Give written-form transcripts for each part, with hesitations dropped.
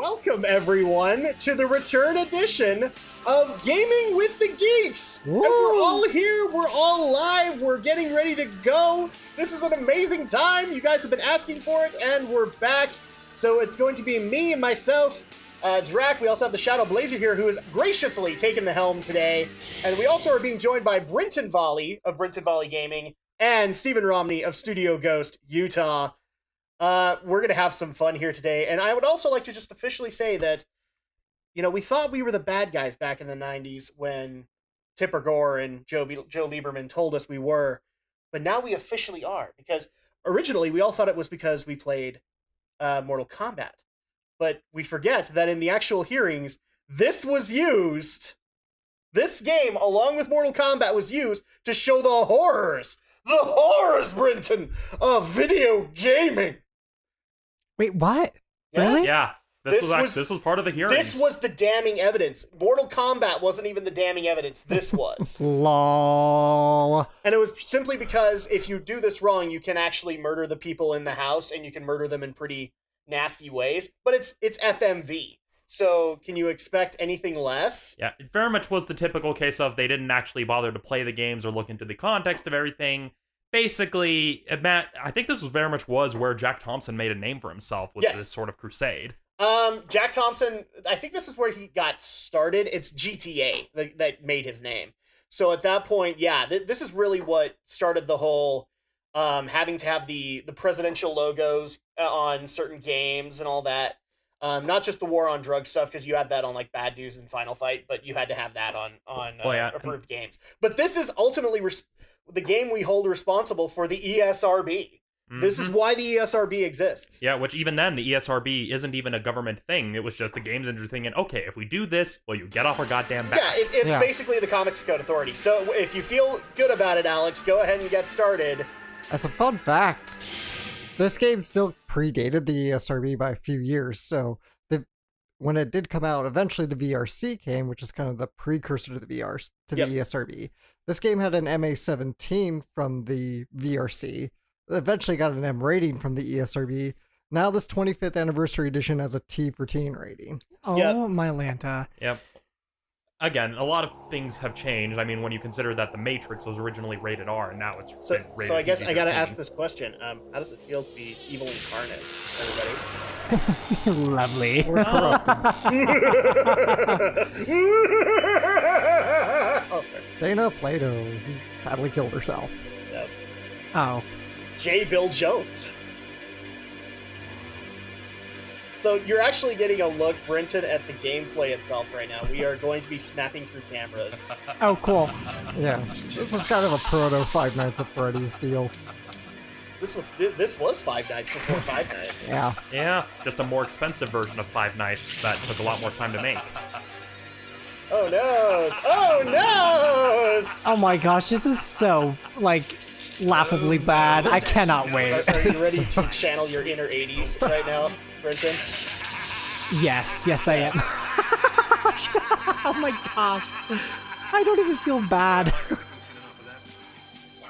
Welcome, everyone, to the return edition of Gaming with the Geeks. And we're all here, we're all live, we're getting ready to go. This is an amazing time. You guys have been asking for it, and we're back. So it's going to be me and myself, Drak. We also have the Shadow Blazer here, who has graciously taken the helm today. And we also are being joined by Brenton Volley of Brenton Volley Gaming and Stephen Romney of Studio Ghost, Utah. We're going to have some fun here today. And I would also like to just officially say that, you know, we thought we were the bad guys back in the 90s when Tipper Gore and Joe Lieberman told us we were. But now we officially are. Because originally we all thought it was because we played Mortal Kombat. But we forget that in the actual hearings, this game, along with Mortal Kombat, was used to show the horrors, Brenton, of video gaming. Wait, what? Yes? Really? Yeah, this was part of the hearings. This was the damning evidence. Mortal Kombat wasn't even the damning evidence. This was. Lol. And it was simply because if you do this wrong, you can actually murder the people in the house, and you can murder them in pretty nasty ways. But it's FMV. So can you expect anything less? Yeah, it very much was the typical case of they didn't actually bother to play the games or look into the context of everything. Basically, I think this very much was where Jack Thompson made a name for himself with this sort of crusade. Jack Thompson, I think this is where he got started. It's GTA that made his name. So at that point, yeah, this is really what started the whole having to have the presidential logos on certain games and all that. Not just the war on drugs stuff, because you had that on like Bad News and Final Fight, but you had to have that on approved games. But this is ultimately the game we hold responsible for the ESRB. Mm-hmm. This is why the ESRB exists. Yeah, which even then, the ESRB isn't even a government thing. It was just the games industry thing. And okay, if we do this, well, you get off our goddamn back. Yeah, it's basically the Comics Code Authority. So if you feel good about it, Alex, go ahead and get started. As a fun fact, this game still predated the ESRB by a few years. So when it did come out, eventually the VRC came, which is kind of the precursor to the the ESRB. This game had an MA17 from the VRC. It eventually got an M rating from the ESRB. Now this 25th anniversary edition has a T for teen rating. Oh, my Lanta. Yep. Again, a lot of things have changed. I mean, when you consider that The Matrix was originally rated R, and now it's been rated So I guess I gotta PG-13. ask this question. How does it feel to be evil incarnate, everybody? Lovely. We're corrupted. Dana Plato, who sadly killed herself. Yes. Oh. J. Bill Jones. So you're actually getting a look, Brenton, at the gameplay itself right now. We are going to be snapping through cameras. Oh, cool. Yeah, this is kind of a proto Five Nights at Freddy's deal. This was Five Nights before Five Nights. Yeah. Yeah, just a more expensive version of Five Nights that took a lot more time to make. Oh noes! Oh noes! Oh my gosh, this is so, like, laughably bad. I cannot wait. Are you ready to channel your inner 80s right now, Brenton? Yes, I am. Oh my gosh. I don't even feel bad. Wow,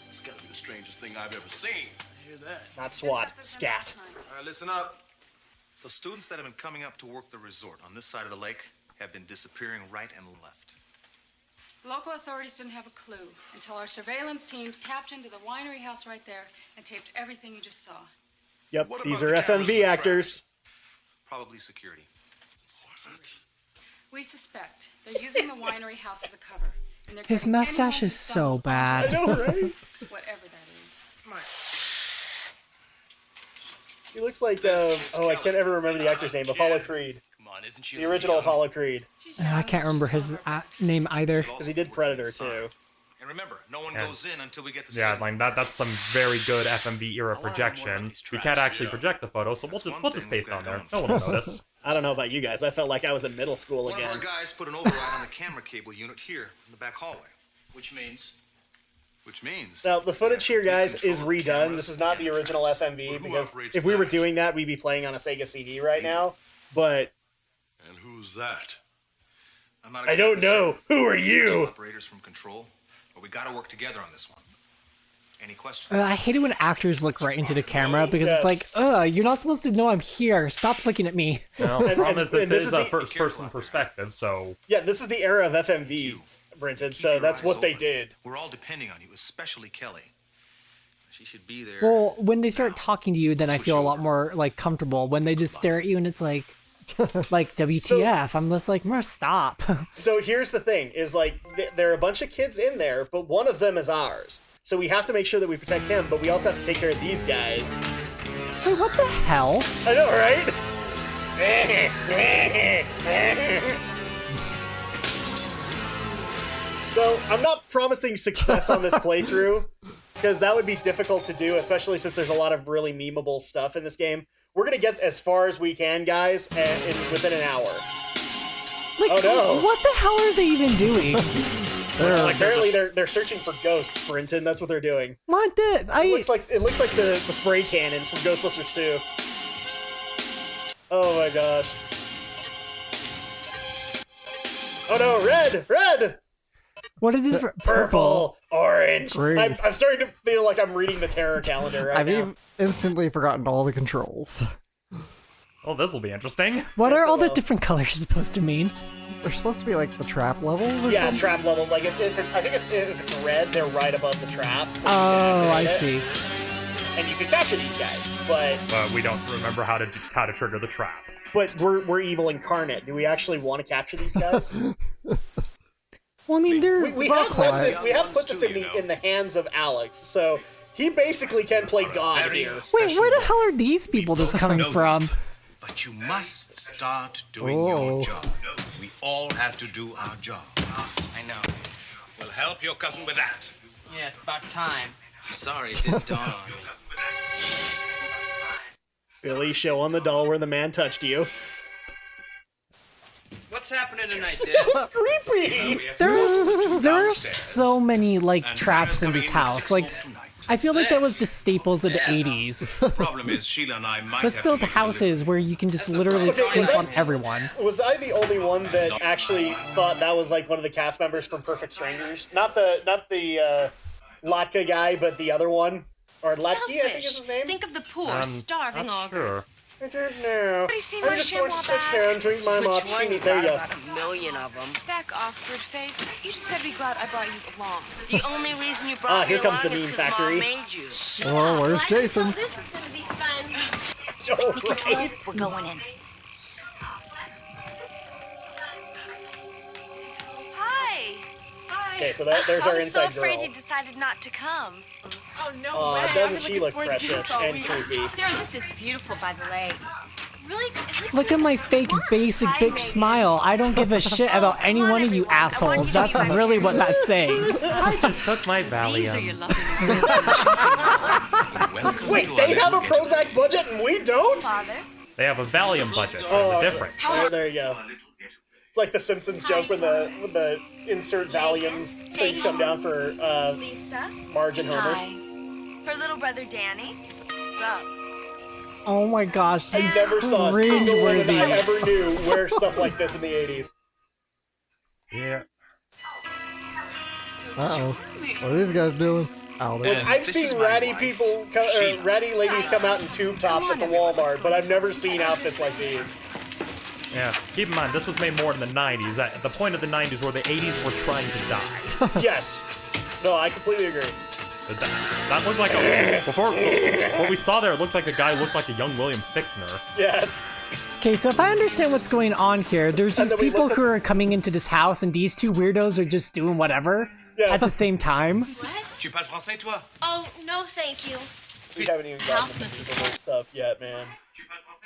it's gotta be the strangest thing I've ever seen. I hear that. Not SWAT, scat. All right, listen up. The students that have been coming up to work the resort on this side of the lake have been disappearing right and left. Local authorities didn't have a clue until our surveillance teams tapped into the winery house right there and taped everything you just saw. Yep, What these about are the cameras FMV and actors. traps? Probably security. What? We suspect they're using the winery house as a cover. And they're His getting mustache anyone is who so stumbles bad. I know, right? whatever that is. He looks like, I can't ever remember the actor's name. Apollo Creed. Come on, isn't she? The original Apollo Creed. She's I young, can't remember she's his hungry. name either. Because he did Predator, too. And remember, no one Yeah. goes in until we get the Yeah, signal. like that's some very good FMV era I wanna know more projection. about these We traps. can't actually Yeah. project the photo, so That's we'll one just thing paste we've on got there. going. No one will notice. I don't know about you guys. I felt like I was in middle school One of our again. guys put an override on the camera cable unit here in the back hallway. Which means? Now, the footage here, guys, is Control of redone. cameras This is not the and original traps. FMV, But who because operates if we were that? doing that, we'd be playing on a Sega CD right now. But And who's that? I'm not I don't exactly know. certain. Who are Some you? operators from control, but we got to work together on this one. Any questions? I hate it when actors look right into the camera because Yes. it's like, you're not supposed to know I'm here. Stop looking at me. No, the problem is this and this is is a the- first-person perspective, so Yeah, this is the era of FMV, Brenton, Keep so your that's eyes what they open. did. We're all depending on you, especially Kelly. She should be there. Well, when they start talking to you, then I feel a lot more like comfortable. When they just stare at you and it's like WTF, I'm just like, stop. So here's the thing, is like, there are a bunch of kids in there, but one of them is ours. So we have to make sure that we protect him, but we also have to take care of these guys. Wait, what the hell? I know, right? So I'm not promising success on this playthrough, because that would be difficult to do, especially since there's a lot of really memeable stuff in this game. We're gonna get as far as we can, guys, within an hour. Like, Oh, no. what the hell are they even doing? Apparently they're searching for ghosts, Brenton. That's what they're doing. What the? It looks like the spray cannons from Ghostbusters 2. Oh my gosh. Oh no, red! What is it for Purple, orange. Green. I'm starting to feel like I'm reading the terror calendar right I've now. even instantly forgotten all the controls. oh, this will be interesting. What are Yes, all it the will. different colors supposed to mean? They're supposed to be like the trap levels or Yeah, something? trap level. Like if I think if it's red, they're right above the trap. So you can Oh, I activate it, see. And you can capture these guys, but We don't remember how to trigger the trap. we're evil incarnate. Do we actually want to capture these guys? Well, I mean, they're we all have left this. quiet. We have put this in the hands of Alex, so he basically can play God here. Wait, where the hell are these people just coming from? But you must start doing Oh. your job. We all have to do our job. I know. Well, help your cousin with that. Yeah, it's about time. I'm sorry, it didn't dawn on me. Billy, show on the doll where the man touched you. What's happening tonight, That Dad? was creepy. There are so many like traps in this house. Like, I feel like that was the staples of the 80s. The problem is Sheila and I might Let's have build to make a houses where you can just literally Okay, creep was on that- everyone. Was I the only one that actually thought that was like one of the cast members from Perfect Strangers? Not the Latka guy, but the other one, or Latke, I think is his name. Think of the poor, starving not augurs. sure. I don't know. Nobody's seen I my just want to chamois sit bag? down and drink my martini. There you go. About a million of them. Back off, good face. You just better be glad I brought you along. The only reason you brought Here me comes the along is meme 'cause factory. Mom made you. Oh, where's Jason? This is gonna be fun. Oh, right. We're going in. Hi. Hi. Okay, so there's our I was so inside afraid girl. you decided not to come. Oh, no Aw, doesn't she look precious and creepy? Sarah, this is beautiful, by the way. Really? It looks Look at my fake basic bitch smile. I don't give a shit about any one of you assholes. That's really what that's saying. I just took my These are your Valium. lovely Welcome Wait, to they our have a little Prozac budget and we don't? Father. They have a Valium budget. Oh, There's a difference. Oh, there you go. It's like the Simpsons joke when the insert Valium things come down for Lisa. Marge and Homer. Hi. Her little brother Danny. What's up? Oh my gosh, I this never is saw a single one that I cringeworthy. ever knew wear stuff like this in the 80s. Yeah. Uh-oh. What are these guys doing? Oh, Like, they're I've this seen is my ratty wife, people, Sheila. ratty ladies come out in tube tops at the Walmart, but I've never seen outfits like these. Yeah. Keep in mind, this was made more in the 90s. At the point of the 90s where the 80s were trying to die. Yes. No, I completely agree. That looked like a... Before, what we saw there, it looked like a guy looked like a young William Fichtner. Yes. Okay, so if I understand what's going on here, there's And these then we people looked at- who are coming into this house, and these two weirdos are just doing whatever Yes. at the same time. Tu parles français, toi? Oh, no, thank you. We haven't even gotten to the memeable stuff yet, man.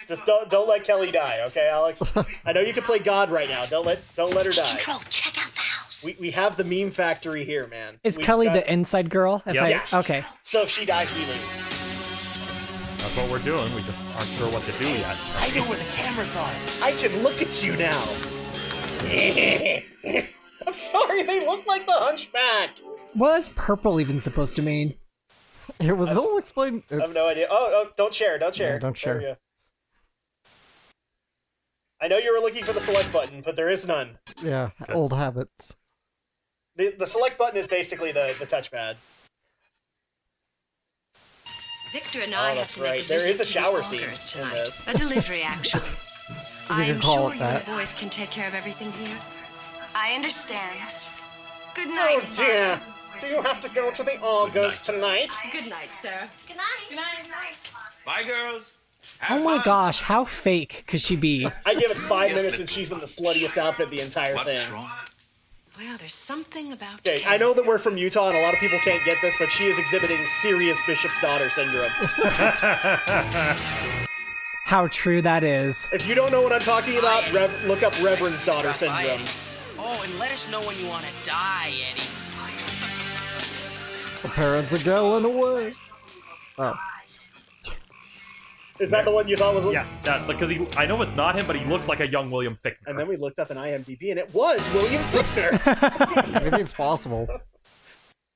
Just don't let Kelly die, okay, Alex? I know you can play God right now. Don't let her die. Control, check out the house. We have the meme factory here, man. Is We've Kelly got- the inside girl? If Yeah. Okay. So if she dies, we lose. That's what we're doing. We just aren't sure what to do yet. I know where the cameras are. I can look at you now. I'm sorry, they look like the Hunchback. What is purple even supposed to mean? It was all explained. I have It's, no idea. Oh, don't share, don't share. Yeah, don't There we share. go. I know you were looking for the select button, but there is none. yeah, old habits. The select button is basically the touchpad. Victor and I have that's to make right. a There visit is a to shower the scene Walkers in tonight. this. A delivery, actually. can I'm call sure it you that. boys can take care of everything here. I understand. Good Oh night. dear. Do you have to go to the August tonight? Good night, sir. Good night. Good night. Bye, girls. Oh my gosh, how fake could she be? I give it 5 Yes, minutes and she's in the sluttiest outfit the entire What's thing. wrong? Well, there's something about Okay, I know that we're from Utah and a lot of people can't get this, but she is exhibiting serious Bishop's daughter syndrome. How true that is. If you don't know what I'm talking about, look up Reverend's daughter syndrome. Oh, and let us know when you want to die, Eddie. The parents are going away. Oh. Is that the one you thought was? Yeah, because I know it's not him, but he looks like a young William Fickner. And then we looked up in IMDb, and it was William Fickner. Maybe it's possible.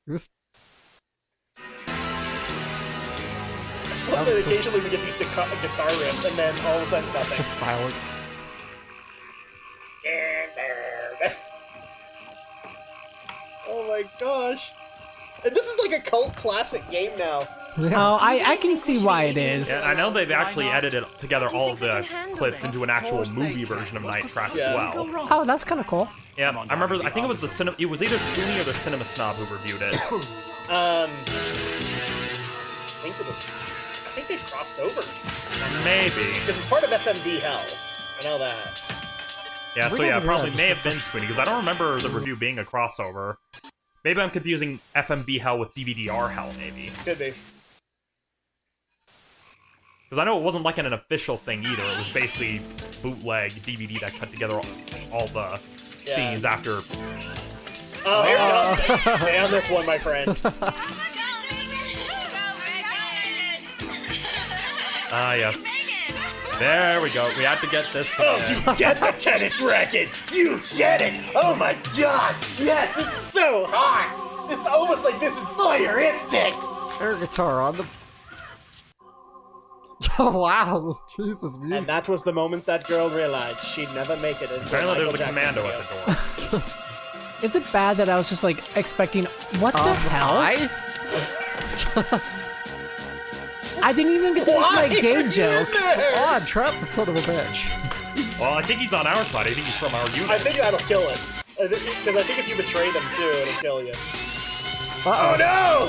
He was... And then occasionally we get these guitar riffs, and then all of a sudden nothing. Just silence. Oh my gosh! And this is like a cult classic game now. Oh, I can see why it is. Yeah, I know they've actually edited together all of the clips into an actual movie version of Night Trap as well. Oh, that's kind of cool. Yeah, I remember. I think it was it was either Spoonie or the Cinema Snob who reviewed it. I think they crossed over. Maybe. Because it's part of FMV Hell. I know that. Yeah, so yeah, probably may have been Spoonie because I don't remember the review being a crossover. Maybe I'm confusing FMV Hell with DVD-R Hell. Maybe. Could be. Because I know it wasn't like an official thing either. It was basically bootleg DVD that cut together all the scenes after. Oh, here we go. Stay on this one, my friend. Ah, yes. There we go. We had to get this. Oh, you get the tennis racket! You get it! Oh my gosh! Yes, this is so hot! It's almost like this is fire, isn't it? Air guitar on the... Oh, wow. Jesus, man. And that was the moment that girl realized she'd never make it until Apparently there's Michael a Jackson commando at the door. Is it bad that I was just like expecting what the hell? I didn't even get to make my gay joke. Oh, I'm trapped, the son of a bitch. Well, I think he's on our side. I think he's from our unit. I think that'll kill it. Because I think if you betray them too, it'll kill you. Uh-oh. Oh no!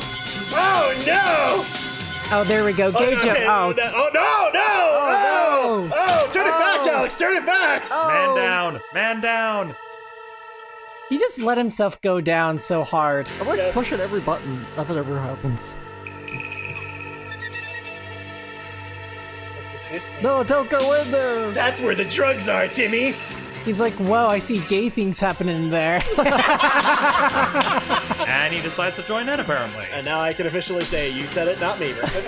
Oh no! Oh, there we go. Gay joke. Okay, Oh. no! Oh no! no. Oh! Turn it back, Alex! Turn it back! Man down! Man down! He just let himself go down so hard. I'm like pushing every button. Nothing ever happens. No, don't go in there! That's where the drugs are, Timmy! He's like, whoa, I see gay things happening in there. And he decides to join in, apparently. And now I can officially say, you said it, not me, Vincent.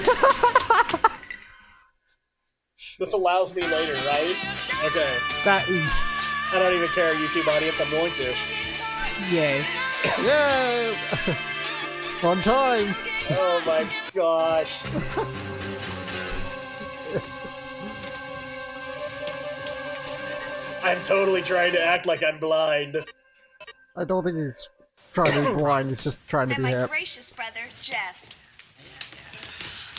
This allows me later, right? Okay. I don't even care, YouTube audience, I'm going to. Yay. Yay! It's fun times. Oh my gosh. I'm totally trying to act like I'm blind. I don't think he's trying to be blind, he's just trying to And be my hip. gracious brother, Jeff.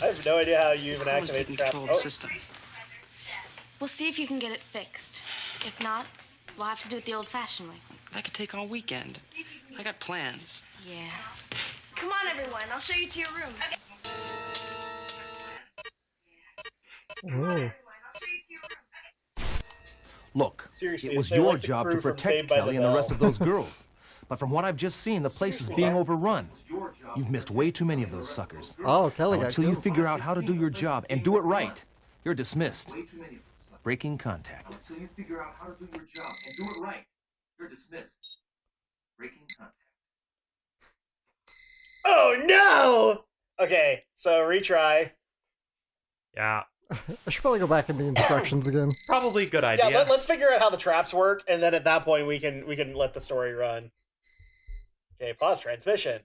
I have no idea how you even activate the trap. Oh. We'll see if you can get it fixed. If not, we'll have to do it the old-fashioned way. I could take all weekend. I got plans. Yeah. Come on, everyone. I'll show you to your rooms. Oh. Look, Seriously, it was they're your like the job crew to from protect Saved by the Kelly and the rest Bell. of those girls. But from what I've just seen, the place is being overrun. You've missed way too many of those suckers. Oh, Kelly Now, got until you killed. figure out how to do your job and do it right, you're dismissed. Breaking contact. Until you figure out how to do your job and do it right, you're dismissed. Breaking contact. Oh no! Okay, so retry. Yeah. I should probably go back in the instructions again. Probably a good idea. Yeah, let's figure out how the traps work, and then at that point we can let the story run. Okay, pause transmission.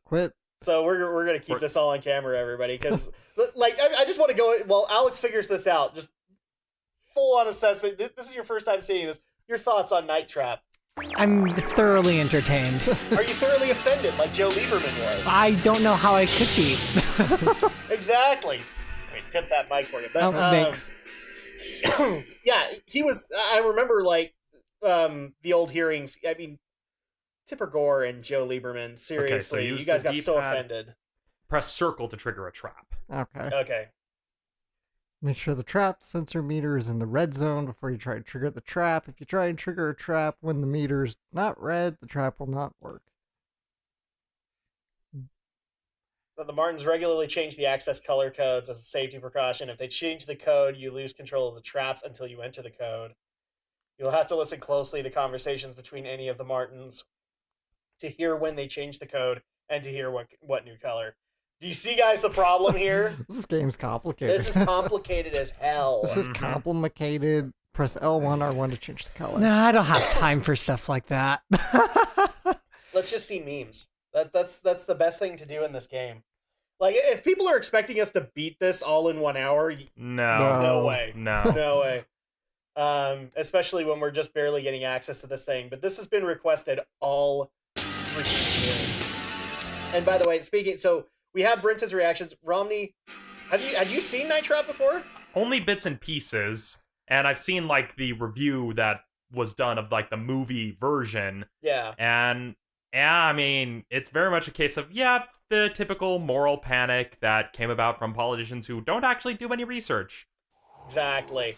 Quit. So we're gonna keep this all on camera, everybody, because like I just want to go while Alex figures this out. Just full on assessment. This is your first time seeing this. Your thoughts on Night Trap? I'm thoroughly entertained. Are you thoroughly offended like Joe Lieberman was? I don't know how I could be. Exactly. Let me tip that mic for you. But, thanks. Yeah, he was. I remember like the old hearings. I mean, Tipper Gore and Joe Lieberman. Seriously, use you guys the got so D-pad. offended. Press circle to trigger a trap. Okay. Okay. Make sure the trap sensor meter is in the red zone before you try to trigger the trap. If you try and trigger a trap when the meter is not red, the trap will not work. The Martins regularly change the access color codes as a safety precaution. If they change the code, you lose control of the traps until you enter the code. You'll have to listen closely to conversations between any of the Martins to hear when they change the code and to hear what new color. Do you see, guys, the problem here? This game's complicated. This is complicated as hell. This is complicated. Press L1, R1 to change the color. No, I don't have time for stuff like that. Let's just see memes. That's the best thing to do in this game. Like, if people are expecting us to beat this all in 1 hour, no way. No way. Especially when we're just barely getting access to this thing. But this has been requested all freaking year. And by the way, so we have Brenton's reactions. Romney, had you seen Night Trap before? Only bits and pieces, and I've seen like the review that was done of like the movie version. Yeah. And yeah, I mean, it's very much a case of the typical moral panic that came about from politicians who don't actually do any research. Exactly.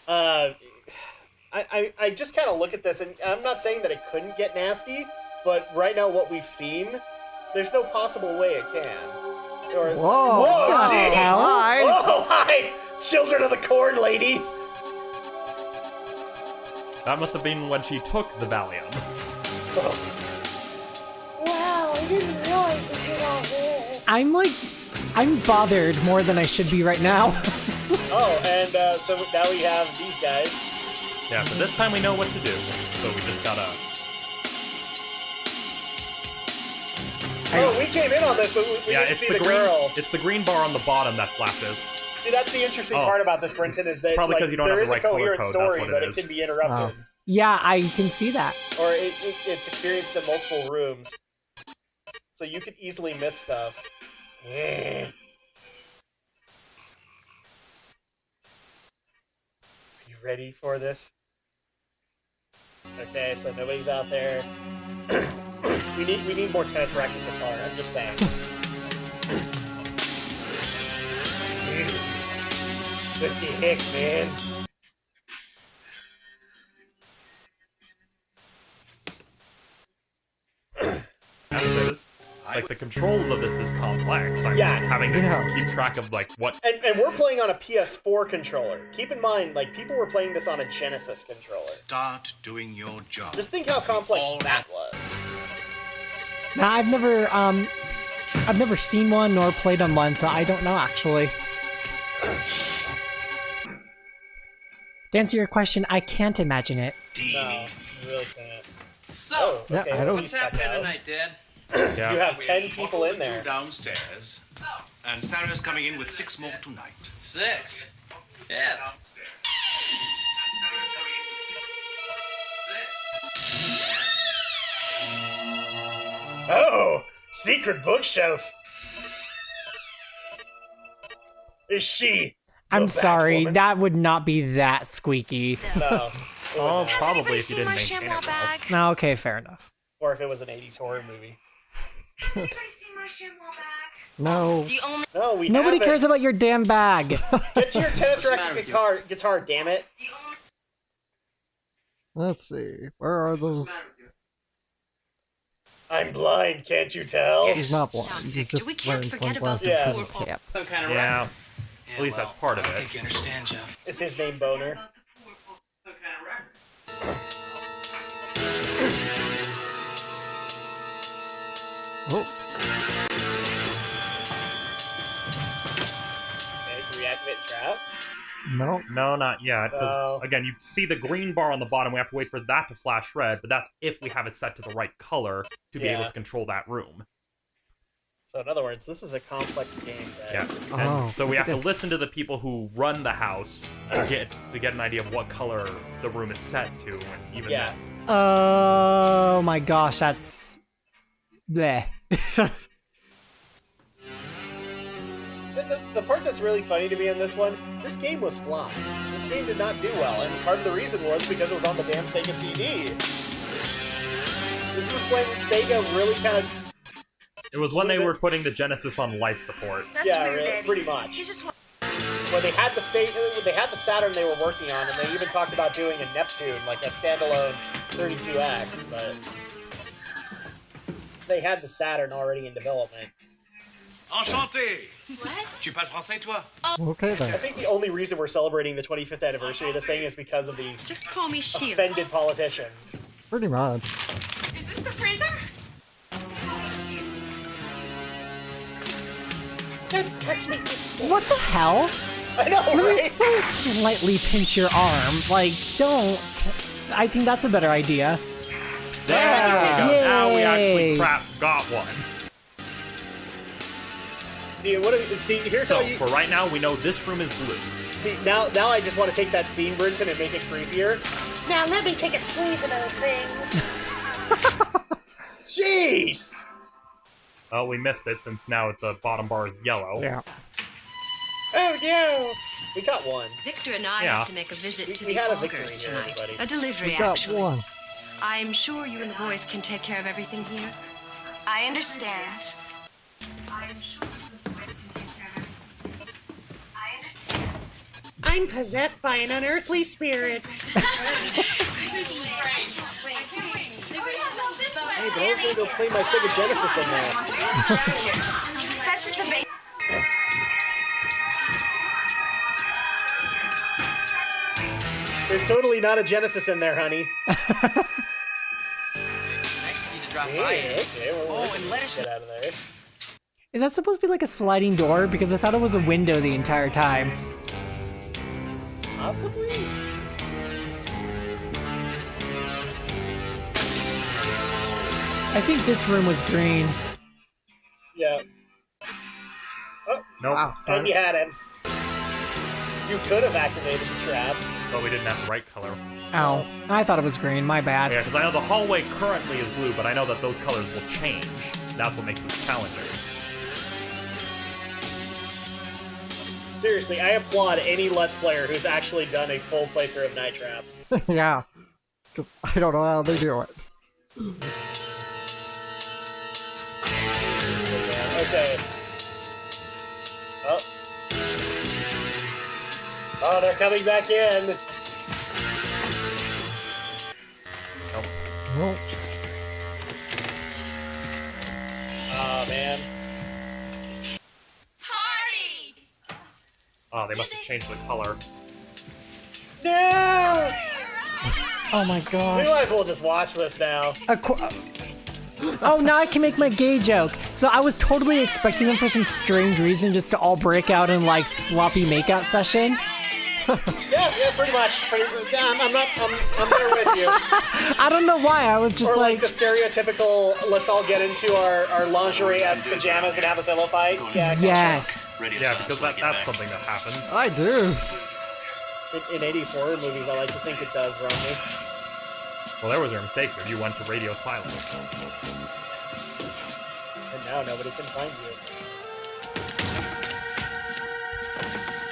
I just kind of look at this, and I'm not saying that it couldn't get nasty, but right now what we've seen, there's no possible way it can. Or, Whoa, geez. hi. Whoa, hi! Children of the Corn lady! That must have been when she took the Valium. Oh. Wow, I didn't realize it did all this. I'm bothered more than I should be right now. Oh, and so now we have these guys. Yeah, so this time we know what to do. So we just gotta... Oh, we came in on this, but we didn't see the girl. It's the green bar on the bottom that flashes. See, that's the interesting part about this, Brenton, is that it's probably because you don't there have is the a right color coherent code, story, that's what but it it is. can be interrupted. Yeah, I can see that. Or it's experienced in multiple rooms. So you could easily miss stuff. Are you ready for this? Okay, so nobody's out there. we need more tennis racket guitar, I'm just saying. What the heck, man? I would say this, like, the controls of this is complex. I mean, having to keep track of, like, what... And we're playing on a PS4 controller. Keep in mind, like, people were playing this on a Genesis controller. Start doing your job. Just think how complex that was. Now, I've never seen one nor played on one, so I don't know, actually. To answer your question, I can't imagine it. No, you really can't. So, what's happening tonight, Dad? You have 10 people in there. Downstairs, and Sarah's coming in with 6 more tonight. 6? Yeah. Oh, secret bookshelf. Is she? I'm sorry, that would not be that squeaky. No. Oh, Has probably anybody if you seen didn't my maintain ShamWow it. bag? No, okay, fair enough. Or if it was an 80s horror movie. No. No, we Nobody haven't. cares about your damn bag. Get to your tennis racket guitar, damn it. Let's see. Where are those? I'm blind, can't you tell? He's not blind. He's just wearing sunglasses because it's hip. Some kind of Yeah. At least that's part of I it. think you understand, Jeff. Is his name Boner? Oh. Okay, can we activate the trap? No. No, not yet. Because, Oh. again, you see the green bar on the bottom. We have to wait for that to flash red, but that's if we have it set to the right color to be able Yeah. to control that room. So in other words, this is a complex game, guys. Yeah. And so we have to listen to the people who run the house to get an idea of what color the room is set to, and even then. Oh my gosh, that's... Bleh. the part that's really funny to me in this one, this game was flopped. This game did not do well, and part of the reason was because it was on the damn Sega CD. This was when Sega really kind of... It was when they were putting the Genesis on life support. That's yeah, weird, really, Eddie. pretty much. You just want... When they had the Saturn they were working on, and they even talked about doing a Neptune, like a standalone 32X, but they had the Saturn already in development. Enchanté. What? Tu parles français, toi? Okay I then. think the only reason we're celebrating the 25th anniversary of this thing is because of the Just call me Sheila. offended politicians. Pretty much. Is this the freezer? Text me. What the hell? I know, right? Let me slightly pinch your arm. Like, don't. I think that's a better idea. There we go. Now we actually Yay. got one. See, here's So how you... for right now, we know this room is blue. See, now I just want to take that scene, Brinson, and make it creepier. Now let me take a squeeze of those things. Jeez! Oh, we missed it since now the bottom bar is yellow. Yeah. Oh no! We got one. Victor and I Yeah. have to make a visit to We the had a victory Augers here, tonight. everybody. A delivery, We got actually. one. I'm sure you and the boys can take care of everything here. I understand. I'm possessed by an unearthly spirit. Hey, but I was going to go play my Sega Genesis in there. That's just the base. There's totally not a Genesis in there, honey. Hey, okay, well, let's get out of there. Is that supposed to be like a sliding door? Because I thought it was a window the entire time. Possibly? I think this room was green. Yeah. Oh, Nope. and you had him. You could have activated the trap. But we didn't have the right color. Ow. I thought it was green. My bad. Yeah, because I know the hallway currently is blue, but I know that those colors will change. That's what makes this challenging. Seriously, I applaud any Let's Player who's actually done a full playthrough of Night Trap. Yeah. Because I don't know how they do it. Okay. Oh. Oh, they're coming back in. Nope. Well, Oh, man. Oh, they must have changed the color. No! Oh my We gosh. might as well just watch this now. Oh, now I can make my gay joke. So I was totally expecting them for some strange reason just to all break out in like sloppy makeout session. Yeah, pretty much. Yeah, I'm there with you. I don't know why. I was just Or like the stereotypical, let's all get into our lingerie-esque pajamas and have a pillow fight. Yeah, yes. Yeah, because that's something that happens. I do. In 80s horror movies, I like to think it does, Romney. Well, there was your mistake there. You went to radio silence. And now nobody can find you.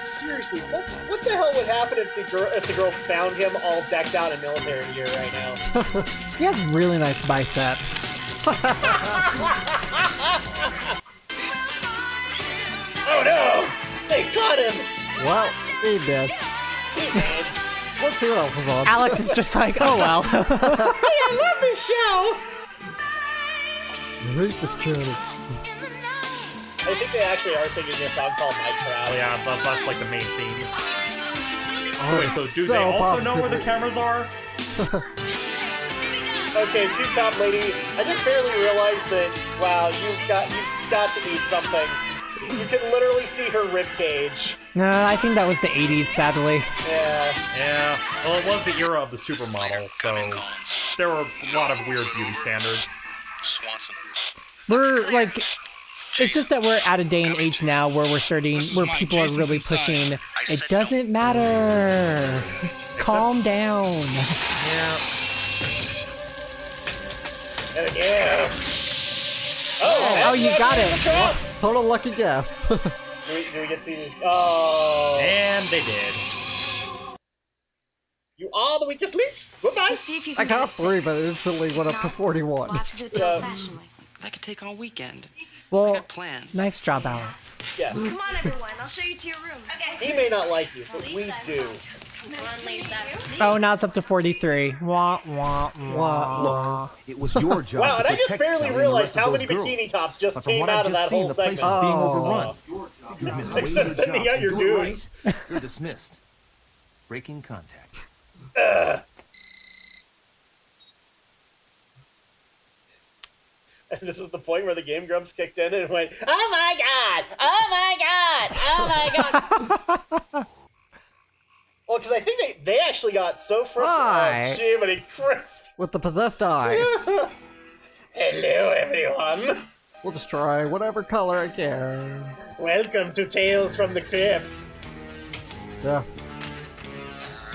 Seriously, what the hell would happen if the girls found him all decked out in military gear right now? He has really nice biceps. Oh no! They caught him! Well, he did. Let's see what else is on. Alex is just like, oh well. Hey, I love this show! Read this charity. I think they actually are singing a song called Night Trap. Oh yeah, that's like the main theme. Oh, Wait, so do they also know where the cameras are? Okay, Two Top Lady, I just barely realized that, wow, you've got to eat something. You can literally see her rib cage. I think that was the 80s, sadly. Yeah. Yeah. Well, it was the era of the supermodel, so there were a lot of weird beauty standards. We're like, it's just that we're at a day and age now where where people are really pushing, it doesn't matter. Calm down. Yeah. Yeah. Oh, you got it. Total lucky guess. Do we get to see this? Oh. And they did. You are the weakest link. Goodbye. We'll see if you I can got get it 3, but it fixed. instantly went up to 41. We'll have to do it the old-fashioned way. I could take on weekend. Well, Plans. nice job, Alex. Yes. Come on, everyone. I'll show you to your rooms. Okay. He may not like you, but we do. Come on, Lisa. Oh, now it's up to 43. Wah, wah, wah. It was your job. Wow, to and I just protect barely Kelly and the realized rest of how those many girls. bikini tops just But from came what out I've of that just seen, whole the place segment. is being overrun. You've missed way Except too sending much out your job. Do it right. goons. You're dismissed. Breaking contact. And this is the point where the Game Grumps kicked in and went, oh my god! Oh my god! Oh my god! Well, because I think they actually got so frustrated. Hi. Oh, Jiminy crisp! With the possessed eyes. Hello, everyone. We'll just try whatever color I can. Welcome to Tales from the Crypt. Yeah.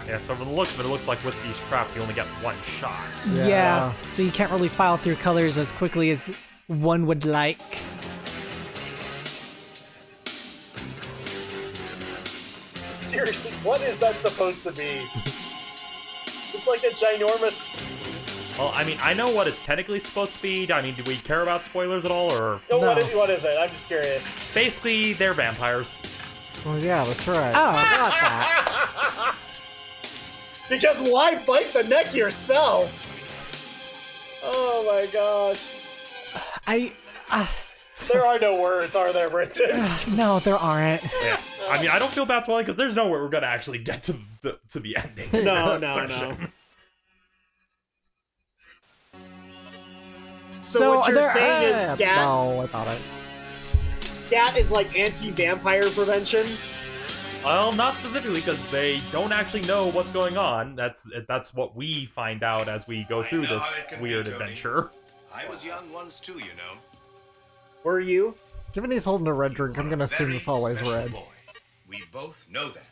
Yeah, so from the looks of it looks like with these traps you only get one shot. Yeah. So you can't really file through colors as quickly as one would like. Seriously, what is that supposed to be? It's like a ginormous... Well, I mean, I know what it's technically supposed to be. I mean, do we care about spoilers at all, or...? No, what is it? I'm just curious. Basically, they're vampires. Well, yeah, that's right. Oh. I got that. Because why bite the neck yourself? Oh my gosh. There are no words, are there, Brenton? No, there aren't. Yeah. I mean, I don't feel bad spoiling because there's no way we're gonna actually get to the ending. in No, this no, section. So what you're there- saying is scat? No, I thought it. Scat is like anti-vampire prevention? Well, not specifically because they don't actually know what's going on. That's what we find out as we go through this weird adventure. I was young once too, you know. Were you? Given he's holding a red drink, I'm gonna assume this hallway's red. Boy. We both know that.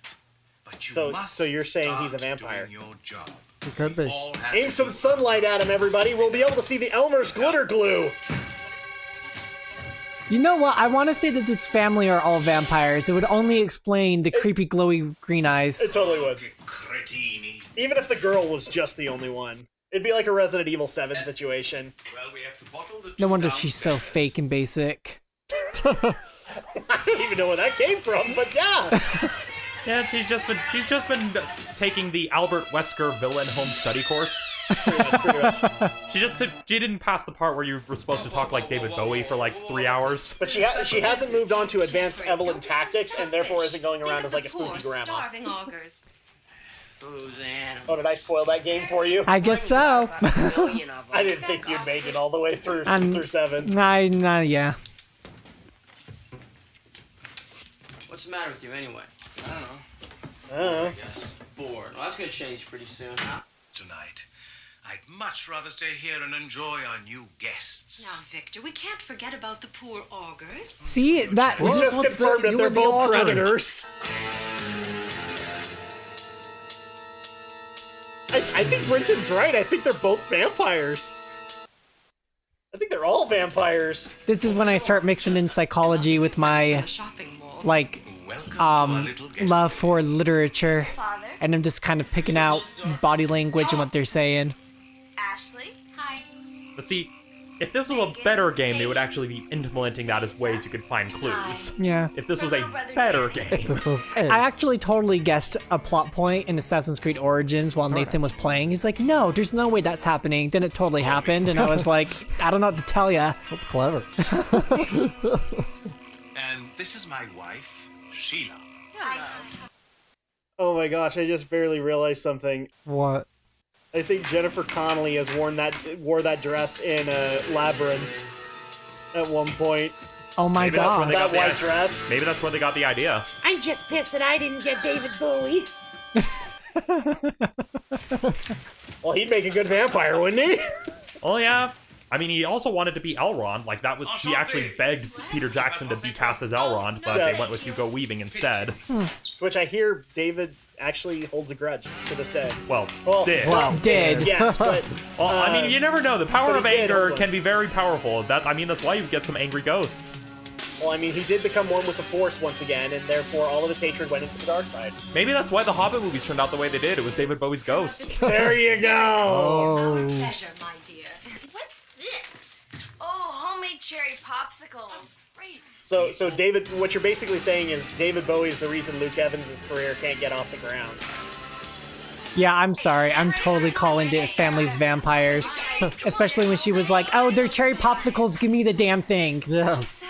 But you So must you're saying he's a start vampire? doing your job. He could be. All have Aim to some do sunlight at him, everybody. We'll be able to see the Elmer's glitter glue. You know what? I want to say that this family are all vampires. It would only explain the creepy glowy green eyes. It totally would. Cretini. Even if the girl was just the only one. It'd be like a Resident Evil 7 situation. Well, we have to bottle the No two wonder she's so downstairs. fake and basic. I don't even know where that came from, but yeah. Yeah, she's just been taking the Albert Wesker villain home study course. Pretty much. She didn't pass the part where you were supposed to talk like David Bowie for like 3 hours. But she hasn't moved on to advanced Evelyn tactics, and therefore isn't going around as like a spooky grandma. Starving augers. Susan. Oh, did I spoil that game for you? I guess so. I didn't think you'd make it all the way through 7. Yeah. What's the matter with you anyway? I don't know. Uh-huh. I guess. Bored. Well, that's gonna change pretty soon, huh? Tonight, I'd much rather stay here and enjoy our new guests. Now, Victor, we can't forget about the poor augurs. See that? We just what's confirmed the- that you they're and the both augurs. predators. I think Brenton's right. I think they're both vampires. I think they're all vampires. This is when I start mixing in psychology with my Shopping mall. like love for literature, and I'm just kind of picking out body language and what they're saying. Ashley? Hi. But see, if this was a better game, they would actually be implementing that as ways you could find clues. Yeah. If this was a better game. This was. I actually totally guessed a plot point in Assassin's Creed Origins while Nathan was playing. He's like, no, there's no way that's happening. Then it totally happened, and I was like, I don't know what to tell ya. That's clever. And this is my wife, Sheila. Oh my gosh, I just barely realized something. What? I think Jennifer Connelly has wore that dress in Labyrinth at one point. Oh my Maybe that's where god. they got That white dress. Maybe that's where they got the idea. I'm just pissed that I didn't get David Bowie. Well, he'd make a good vampire, wouldn't he? Oh yeah. I mean, he also wanted to be Elrond. Like that was he actually begged Peter Jackson to be cast as Elrond, but they went with Hugo Weaving instead. Which I hear David actually holds a grudge to this day. Well, did. Well, did. Yes, but Well, I mean, you never know. The power but of he did anger hold can be very powerful. That's why you get some angry ghosts. Well, I mean, he did become one with the Force once again, and therefore all of his hatred went into the dark side. Maybe that's why the Hobbit movies turned out the way they did. It was David Bowie's ghost. There you go! Oh. Pleasure, my dear. What's this? Oh, homemade cherry popsicles. Great. So David, what you're basically saying is David Bowie is the reason Luke Evans' career can't get off the ground. Yeah, I'm sorry. I'm totally calling it Family's Vampires. Especially when she was like, oh, they're cherry popsicles, give me the damn thing. Yes.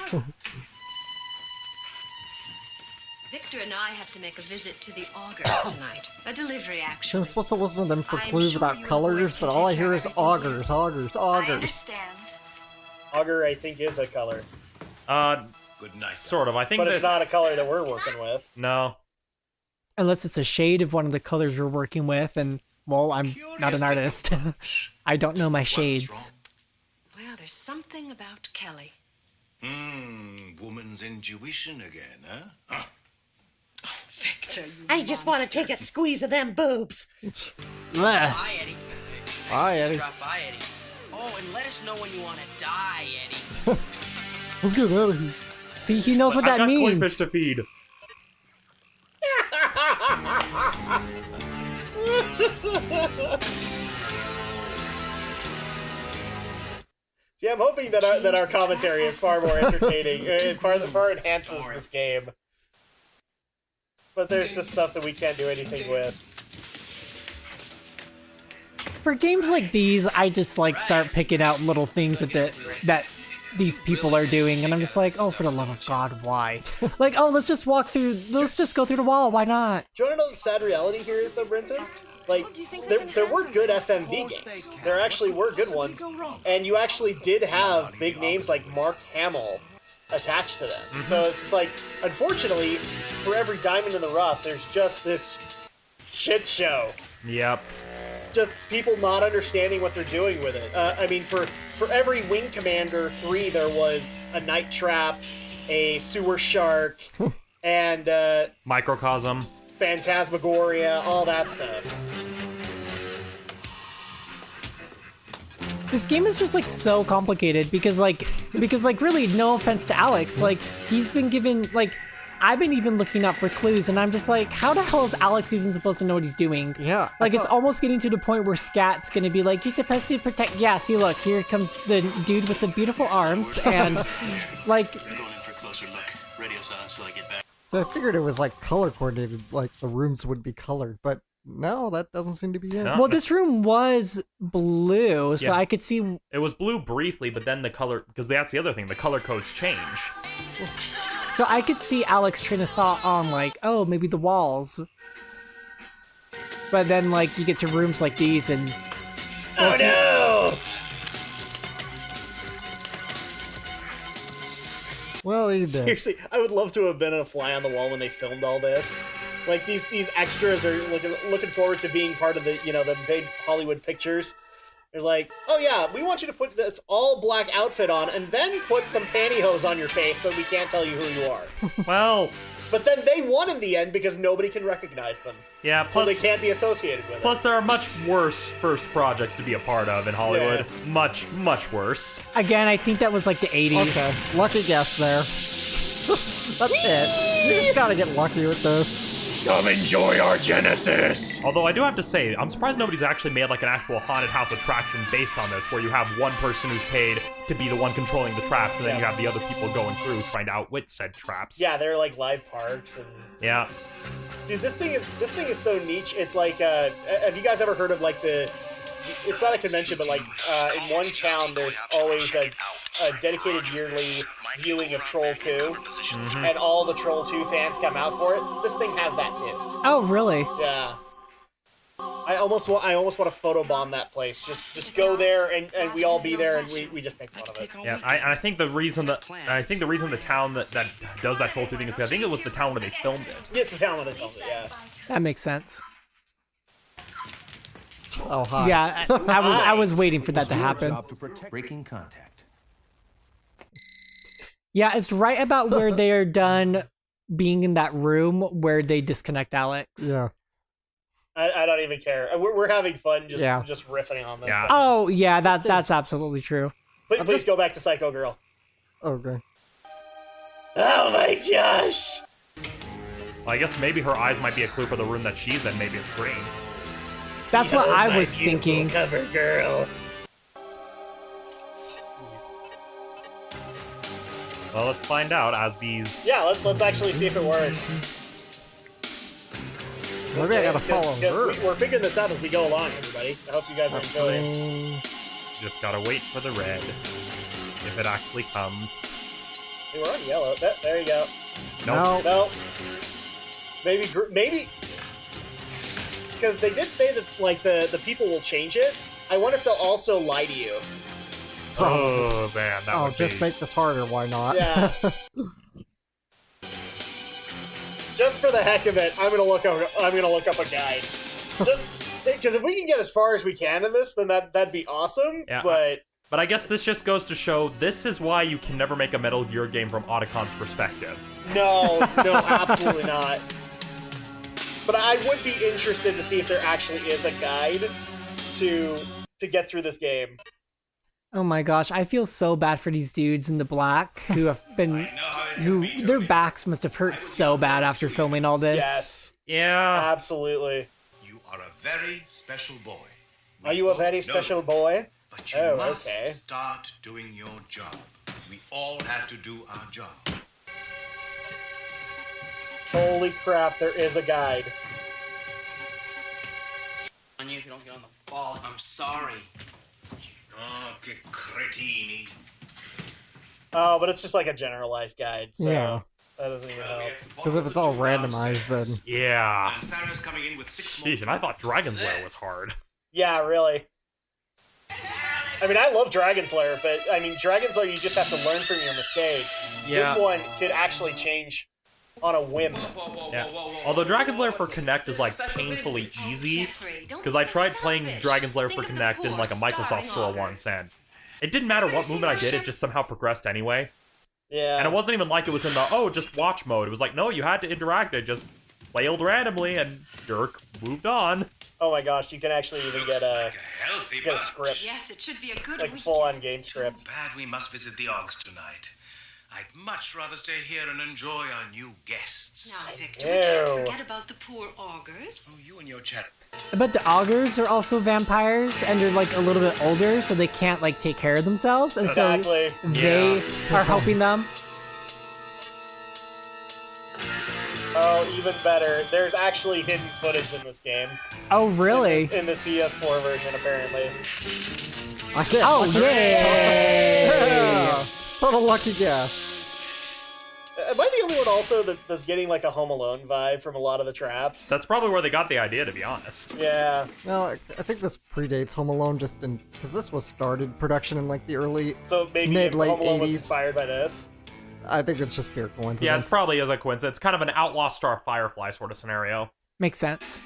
Victor and I have to make a visit to the augers tonight. A delivery, I'm actually. supposed to listen to them for I'm clues sure about your colors, voice but can all I take hear care is of everything. augers, augers, I augers. understand. Augur, I think, is a color. Good night. Sort of. I think But that... it's not a color that we're working with. No. Unless it's a shade of one of the colors we're working with, and, well, I'm not an artist. I don't know my shades. Well, there's something about Kelly. Woman's intuition again, huh? Victor, you I just want to take a squeeze of them boobs. Blech. Hi, Eddie. Hi, Eddie. Drop by, Eddie. Oh, and let us know when you want to die, Eddie. I'm getting out of here. See, he knows what I've that got means. koi fish to feed. See, I'm hoping that our commentary is far more entertaining. It far enhances this game. But there's just stuff that we can't do anything with. For games like these, I just like start picking out little things that these people are doing, and I'm just like, oh, for the love of God, why? Like, oh, let's just go through the wall, why not? Do you want to know the sad reality here is, though, Brinson? Like, there were good FMV games. There actually were good ones. And you actually did have big names like Mark Hamill attached to them. So it's just like, unfortunately, for every diamond in the rough, there's just this shit show. Yep. Just people not understanding what they're doing with it. I mean, for every Wing Commander 3, there was a night trap, a sewer shark, and Microcosm. Phantasmagoria, all that stuff. This game is just like so complicated because really, no offense to Alex, like he's been given like. I've been even looking up for clues, and I'm just like, how the hell is Alex even supposed to know what he's doing? Yeah. Like, it's almost getting to the point where Scat's gonna be like, you're supposed to protect... Yeah, see, look, here comes the dude with the beautiful arms, and, like... Going in for a closer look. Radio silence till I get back. So I figured it was like color coordinated, like the rooms would be colored, but no, that doesn't seem to be it. No. Well, this room was blue, so Yeah. I could see... It was blue briefly, but then the color... Because that's the other thing. The color codes change. So I could see Alex train of thought on, like, oh, maybe the walls. But then, like, you get to rooms like these, and... Oh no! Well, he did. Seriously, I would love to have been a fly on the wall when they filmed all this. Like, these extras are looking forward to being part of the, the big Hollywood pictures. It's like, oh yeah, we want you to put this all black outfit on and then put some pantyhose on your face so we can't tell you who you are. Well... But then they won in the end because nobody can recognize them. Yeah, So plus... they can't be associated with Plus, there are much worse first projects to be a part of in Hollywood. Yeah. Much, much worse. Again, I think that was, like, the 80s. Okay, lucky guess there. That's it. You just gotta get lucky with this. Come enjoy our Genesis! Although I do have to say, I'm surprised nobody's actually made like an actual haunted house attraction based on this, where you have one person who's paid to be the one controlling the traps, and then you have the other people going through trying to outwit said traps. Yeah, they're like live parks and... Yeah. Dude, this thing is so niche. It's like, have you guys ever heard of like it's not a convention, but like in one town there's always a dedicated yearly viewing of Troll 2, and all the Troll 2 fans come out for it. This thing has that too. Oh, really? Yeah. I almost want to photobomb that place. Just go there and we all be there and we just make fun of it. Yeah, I think the reason the town that does that Troll 2 thing is I think it was the town where they filmed it. It's the town where they filmed it, yeah. That makes sense. Oh, hi. Yeah, I was waiting for that to happen. Job to protect breaking contact. Yeah, it's right about where they are done being in that room where they disconnect Alex. Yeah. I don't even care. We're having fun just riffing on this. Yeah. Thing. Oh, yeah, that's absolutely true. Please go back to Psycho Girl. Okay. Oh my gosh! Well, I guess maybe her eyes might be a clue for the room that she's in. Maybe it's green. That's what I was thinking. Cover girl. Well, let's find out as these... Yeah, let's actually see if it works. Maybe I gotta follow her. We're figuring this out as we go along, everybody. I hope you guys are enjoying. Just gotta wait for the red. If it actually comes. Hey, we're on yellow. There you go. Nope. No. Maybe. Because they did say that like the people will change it. I wonder if they'll also lie to you. Oh man, that would just make this harder. Why not? Yeah. Just for the heck of it, I'm gonna look up a guide. Because if we can get as far as we can in this, then that'd be awesome. Yeah, but I guess this just goes to show this is why you can never make a Metal Gear game from Otacon's perspective. No, absolutely not. But I would be interested to see if there actually is a guide to get through this game. Oh my gosh, I feel so bad for these dudes in the black who have been, their backs must have hurt so bad after filming all this. Yes. Yeah. Absolutely. You are a very special boy. Are you a very special boy? But you must start doing your job. We all have to do our job. Holy crap, there is a guide. On you if you don't get on the ball. I'm sorry. Oh, che cretini. Oh, but it's just like a generalized guide, so Yeah. that doesn't even help. Because if it's all randomized, then... Yeah. And Sarah's coming in with 6 Sheesh, and I thought Dragon's Lair was hard. Yeah, really. I mean, I love Dragon Slayer, but I mean, Dragon Slayer, you just have to learn from your mistakes. Yeah. This one could actually change on a whim. Yeah. Although Dragon's Lair for Kinect is like painfully easy, because I tried playing Dragon's Lair for Kinect in like a Microsoft store once, and it didn't matter what movement I did, it just somehow progressed anyway. Yeah. And it wasn't even like it was in the, just watch mode. It was like, no, you had to interact. It just flailed randomly, and Dirk moved on. Oh my gosh, you can actually even get a script. Yes, it should be a good like weekend. full-on game script. Bad we must visit the Ogs tonight. I'd much rather stay here and enjoy our new guests. Now, Victor, we can't forget about the poor augurs. Oh, you and your chat. I bet the augurs are also vampires, and they're like a little bit older, so they can't like take care of themselves, and Exactly. so they are helping them. Oh, even better. There's actually hidden footage in this game. Oh, really? In this PS4 version, apparently. I can't. Oh, yay! Yeah. Total lucky guess. Am I the only one also that's getting like a Home Alone vibe from a lot of the traps? That's probably where they got the idea, to be honest. Yeah. No, I think this predates Home Alone just in... Because this was started production in like the early... So maybe mid-late Home Alone was 80s. inspired by this? I think it's just pure coincidence. Yeah, it probably is a coincidence. Kind of an Outlaw Star Firefly sort of scenario. Makes sense.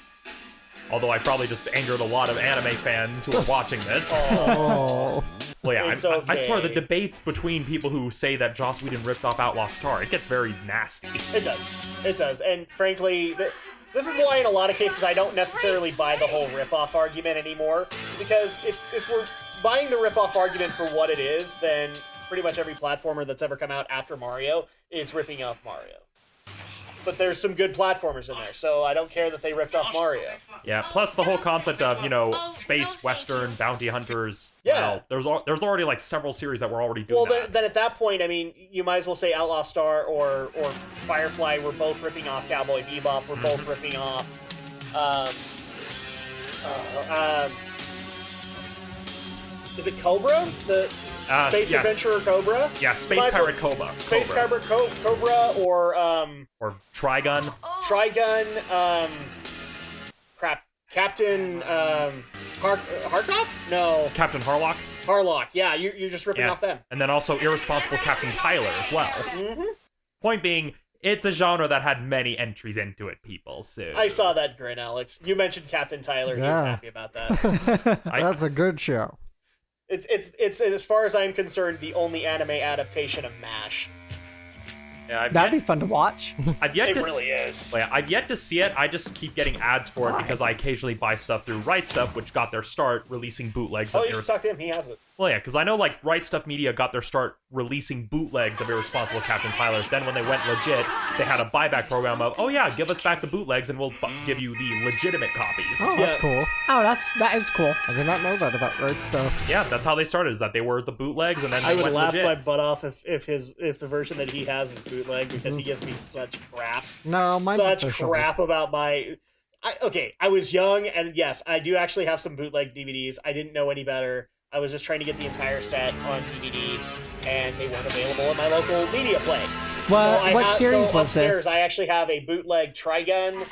Although I probably just angered a lot of anime fans who are watching this. Oh. Well, yeah, It's I swear the okay. debates between people who say that Joss Whedon ripped off Outlaw Star, it gets very nasty. It does. It does. And frankly, this is why in a lot of cases I don't necessarily buy the whole rip-off argument anymore. Because if we're buying the rip-off argument for what it is, then pretty much every platformer that's ever come out after Mario is ripping off Mario. But there's some good platformers in there, so I don't care that they ripped off Mario. Yeah, plus the whole concept of, space, western, bounty hunters. Yeah. Well, there's already like several series that were already doing Well, that. then at that point, I mean, you might as well say Outlaw Star or Firefly were both ripping off Cowboy Bebop, were both ripping off, is it Cobra? The Space yes. Adventurer Cobra? Yeah, Space Pirate Cobra. Space Pirate Cobra or Trigun. Trigun, Captain, Harkoff? No. Captain Harlock. Harlock, yeah, you're just ripping off them. And then also Irresponsible Captain Tyler as well. Mm-hmm. Point being, it's a genre that had many entries into it, people, so... I saw that grin, Alex. You mentioned Captain Tyler, he was Yeah. happy about that. That's a good show. It's as far as I'm concerned, the only anime adaptation of MASH. Yeah, That'd be fun to watch. I've yet It to really is. Well, yeah, I've yet to see it. I just keep getting ads for it because I occasionally buy stuff through Right Stuff, which got their start releasing bootlegs. Oh, of you should talk to him. He has it. Well, yeah, because I know like Right Stuff Media got their start releasing bootlegs of Irresponsible Captain Pilers. Then when they went legit, they had a buyback program of, oh yeah, give us back the bootlegs and we'll give you the legitimate copies. Oh, that's cool. Oh, that is cool. I did not know that about Right Stuff. Yeah, that's how they started. Is that they were the bootlegs and then they I would went laugh legit. my butt off if the version that he has is bootleg because he gives me such crap. No, mine's such official. crap about my. I was young, and yes, I do actually have some bootleg DVDs. I didn't know any better. I was just trying to get the entire set on DVD, and they weren't available in my local media play. What series was upstairs, this? I actually have a bootleg Trigun,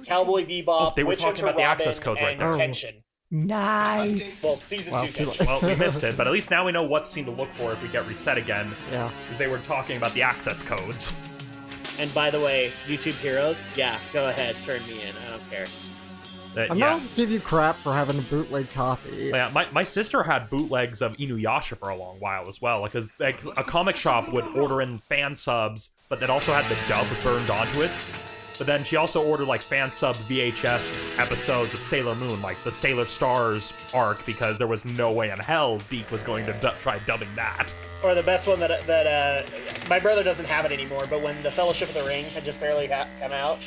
Cowboy Bebop, They were Witch talking Hunter about the Robin, access codes right and there. Kenshin. Nice. Well, season 2 Kenshin. Well, we missed it, but at least now we know what scene to look for if we get reset again. Yeah. Because they were talking about the access codes. And by the way, YouTube Heroes, yeah, go ahead, turn me in. I don't care. I'm not gonna give you crap for having a bootleg copy. Yeah, my sister had bootlegs of Inuyasha for a long while as well, because like, a comic shop would order in fan subs, but it also had the dub burned onto it. But then she also ordered like fan sub VHS episodes of Sailor Moon, like the Sailor Stars arc, because there was no way in hell Beak was going to try dubbing that. Or the best one that my brother doesn't have it anymore, but when the Fellowship of the Ring had just barely come out,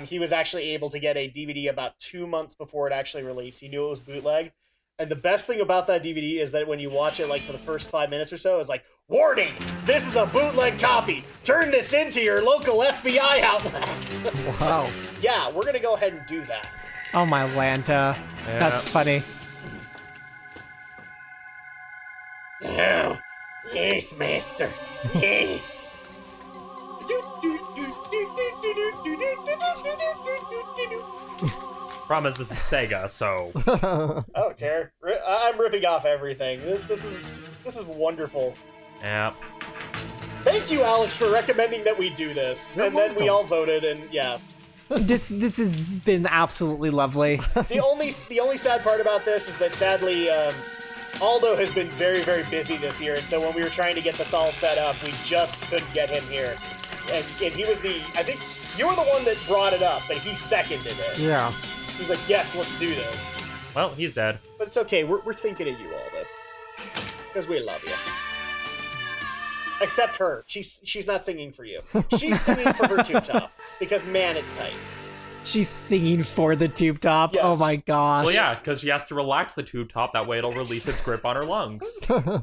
he was actually able to get a DVD about 2 months before it actually released. He knew it was bootleg. And the best thing about that DVD is that when you watch it, like for the first 5 minutes or so, it's like, warning, this is a bootleg copy. Turn this into your local FBI outlets. Wow. Yeah, we're going to go ahead and do that. Oh my Lanta. Yeah. That's funny. Oh, yes, master. Yes. Problem is, this is Sega, so I don't care. I'm ripping off everything. This is wonderful. yeah. Thank you, Alex, for recommending that we do this. You're and then we welcome. all voted, and yeah. This has been absolutely lovely. The only sad part about this is that sadly, Aldo has been very, very busy this year, and so when we were trying to get this all set up, we just couldn't get him here. And he was I think you were the one that brought it up, but he seconded it. Yeah. He's like, yes, let's do this. Well, he's dead. But it's okay, we're thinking of you, Aldo. Because we love you. Except her. She's not singing for you. She's singing for her tube top. Because, man, it's tight. She's singing for the tube top. Yes. Oh my gosh. Well, yeah, because she has to relax the tube top. That way it'll release its grip on her lungs. I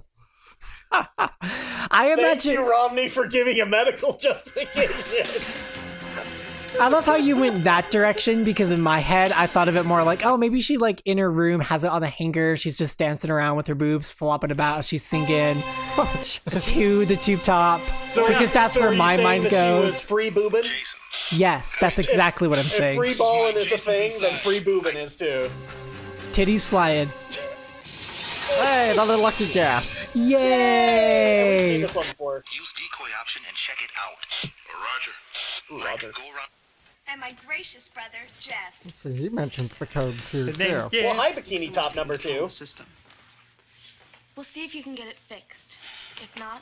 Thank imagine. you, Romney, for giving a medical justification. I love how you went that direction because in my head I thought of it more like, oh, maybe she like in her room has it on a hanger. She's just dancing around with her boobs flopping about. She's singing to the tube top because that's where my mind She goes. was free boobin'? Yes, that's exactly what I'm If saying. free ballin' is a thing, then free boobin' is too. Titties flying. Hey, another lucky gas. We've Yay! seen this one before. Use decoy option and check it out. Roger. Ooh, Roger. Go around. And my gracious brother, Jeff. Let's see, he mentions the codes here His name- too. yeah. Well, hi, Bikini Top number 2. System. We'll see if you can get it fixed. If not,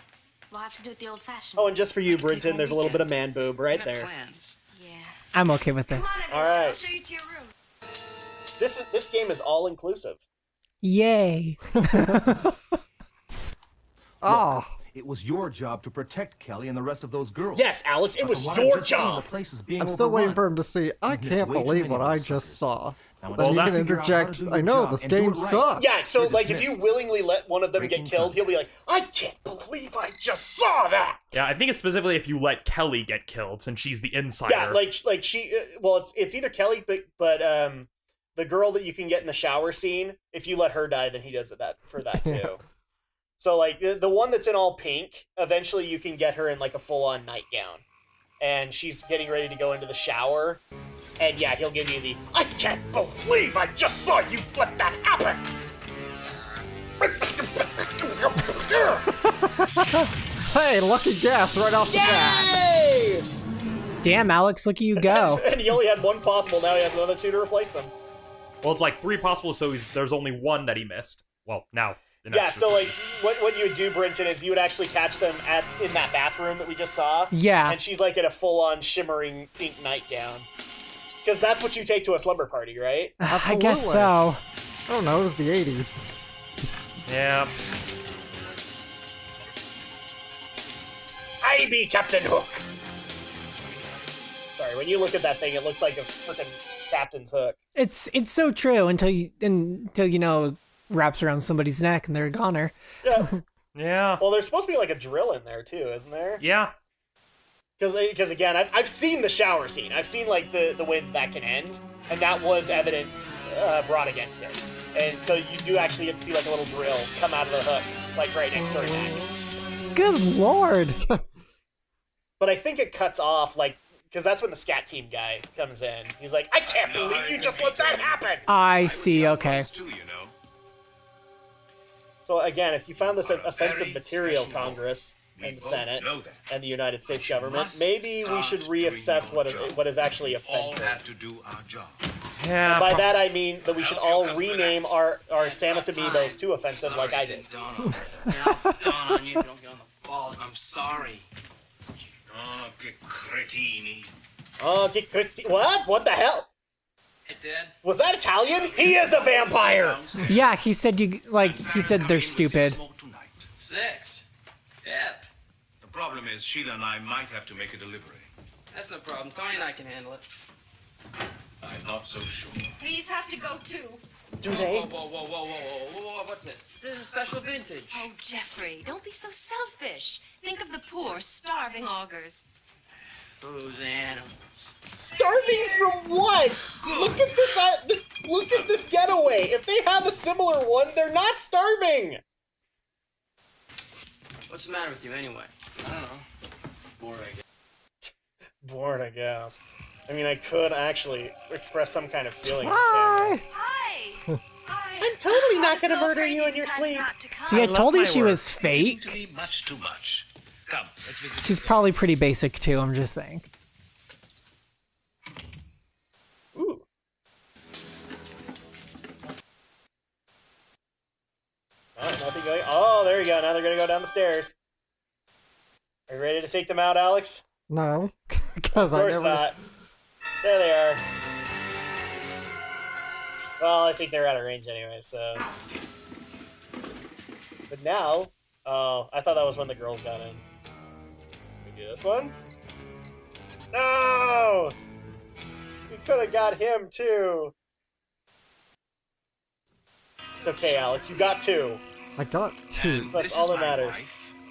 we'll have to do it the old-fashioned Oh, way. and just for you, Brinton, there's a little bit of man boob right there. Plans. Yeah. I'm okay with this. All right. I'll show you to your room. This game is all inclusive. Yay! Oh, It was your job to protect Kelly and the rest of those girls. Yes, Alex, it But was from what I've your just seen, job. The place is being I'm still waiting overrun. for him to see. I You've missed can't way too believe many what of I those just suckers. saw. Now, Then until you you can figure out how to interject. do I your know job this and do game it right. sucks. Yeah, so You're like if you dismissed. willingly let one of them Breaking get killed, he'll be like, I can't believe I just saw that. Yeah, I think it's specifically if you let Kelly get killed, since she's the insider. Yeah, like she. Well, it's either Kelly, but the girl that you can get in the shower scene. If you let her die, then he does it for that too. So like the one that's in all pink, eventually you can get her in like a full-on nightgown, and she's getting ready to go into the shower, and yeah, he'll give you the I can't believe I just saw you let that happen. Hey, lucky gas right off the bat. Yay! Damn, Alex, look at you go. And he only had one possible. Now he has another 2 to replace them. Well, it's like 3 possible, so there's only 1 that he missed. Well, now Yeah, so like what you would do, Brinton, is you would actually catch them in that bathroom that we just saw. Yeah. And she's like in a full-on shimmering pink nightgown. Because that's what you take to a slumber party, right? I guess so. I don't know, it was the 80s. Yeah. I be Captain Hook. Sorry, when you look at that thing, it looks like a freaking captain's hook. It's so true until you know wraps around somebody's neck and they're a goner. Yeah. Yeah. Well, there's supposed to be like a drill in there too, isn't there? Yeah. Because again, I've seen the shower scene. I've seen like the way that can end, and that was evidence brought against it. And so you do actually get to see like a little drill come out of the hook, like right next to her neck. Good lord. But I think it cuts off like because that's when the scat team guy comes in. He's like, I can't believe you just let that happen. I see. Okay. So again, if you found this offensive material, Congress and the Senate and the United States government, maybe we should reassess what is actually offensive. Yeah. And by that I mean that we should all rename our Samus Amiibos to offensive, like I did. Dawn on you if you don't get on the ball. I'm sorry. Oh, che cretini. Oh, what? What the hell? Hey, Dad. Was that Italian? He is a vampire. Yeah, he said he said they're stupid. 6. Yep. The problem is Sheila and I might have to make a delivery. That's no problem. Tony and I can handle it. I'm not so sure. These have to go too. Do they? Whoa, what's this? This is special vintage. Oh, Jeffrey, don't be so selfish. Think of the poor, starving augurs. Those animals. Starving from what? Look at this! Look at this getaway. If they have a similar one, they're not starving. What's the matter with you anyway? I don't know. Bored, I guess. Bored, I guess. I mean, I could actually express some kind of feeling. Hi. I'm totally not gonna murder you in your sleep. See, I told you she was fake. To be much too much. Come, let's visit. She's probably pretty basic too. I'm just saying. Ooh. Oh, nothing going. Oh, there you go. Now they're gonna go down the stairs. Are you ready to take them out, Alex? No, because Of course not. There they are. Well, I think they're out of range anyway, so. But now, oh, I thought that was when the girls got in. We do this one? No! We could have got him too. It's okay, Alex. You got 2. I got 2. That's all that matters.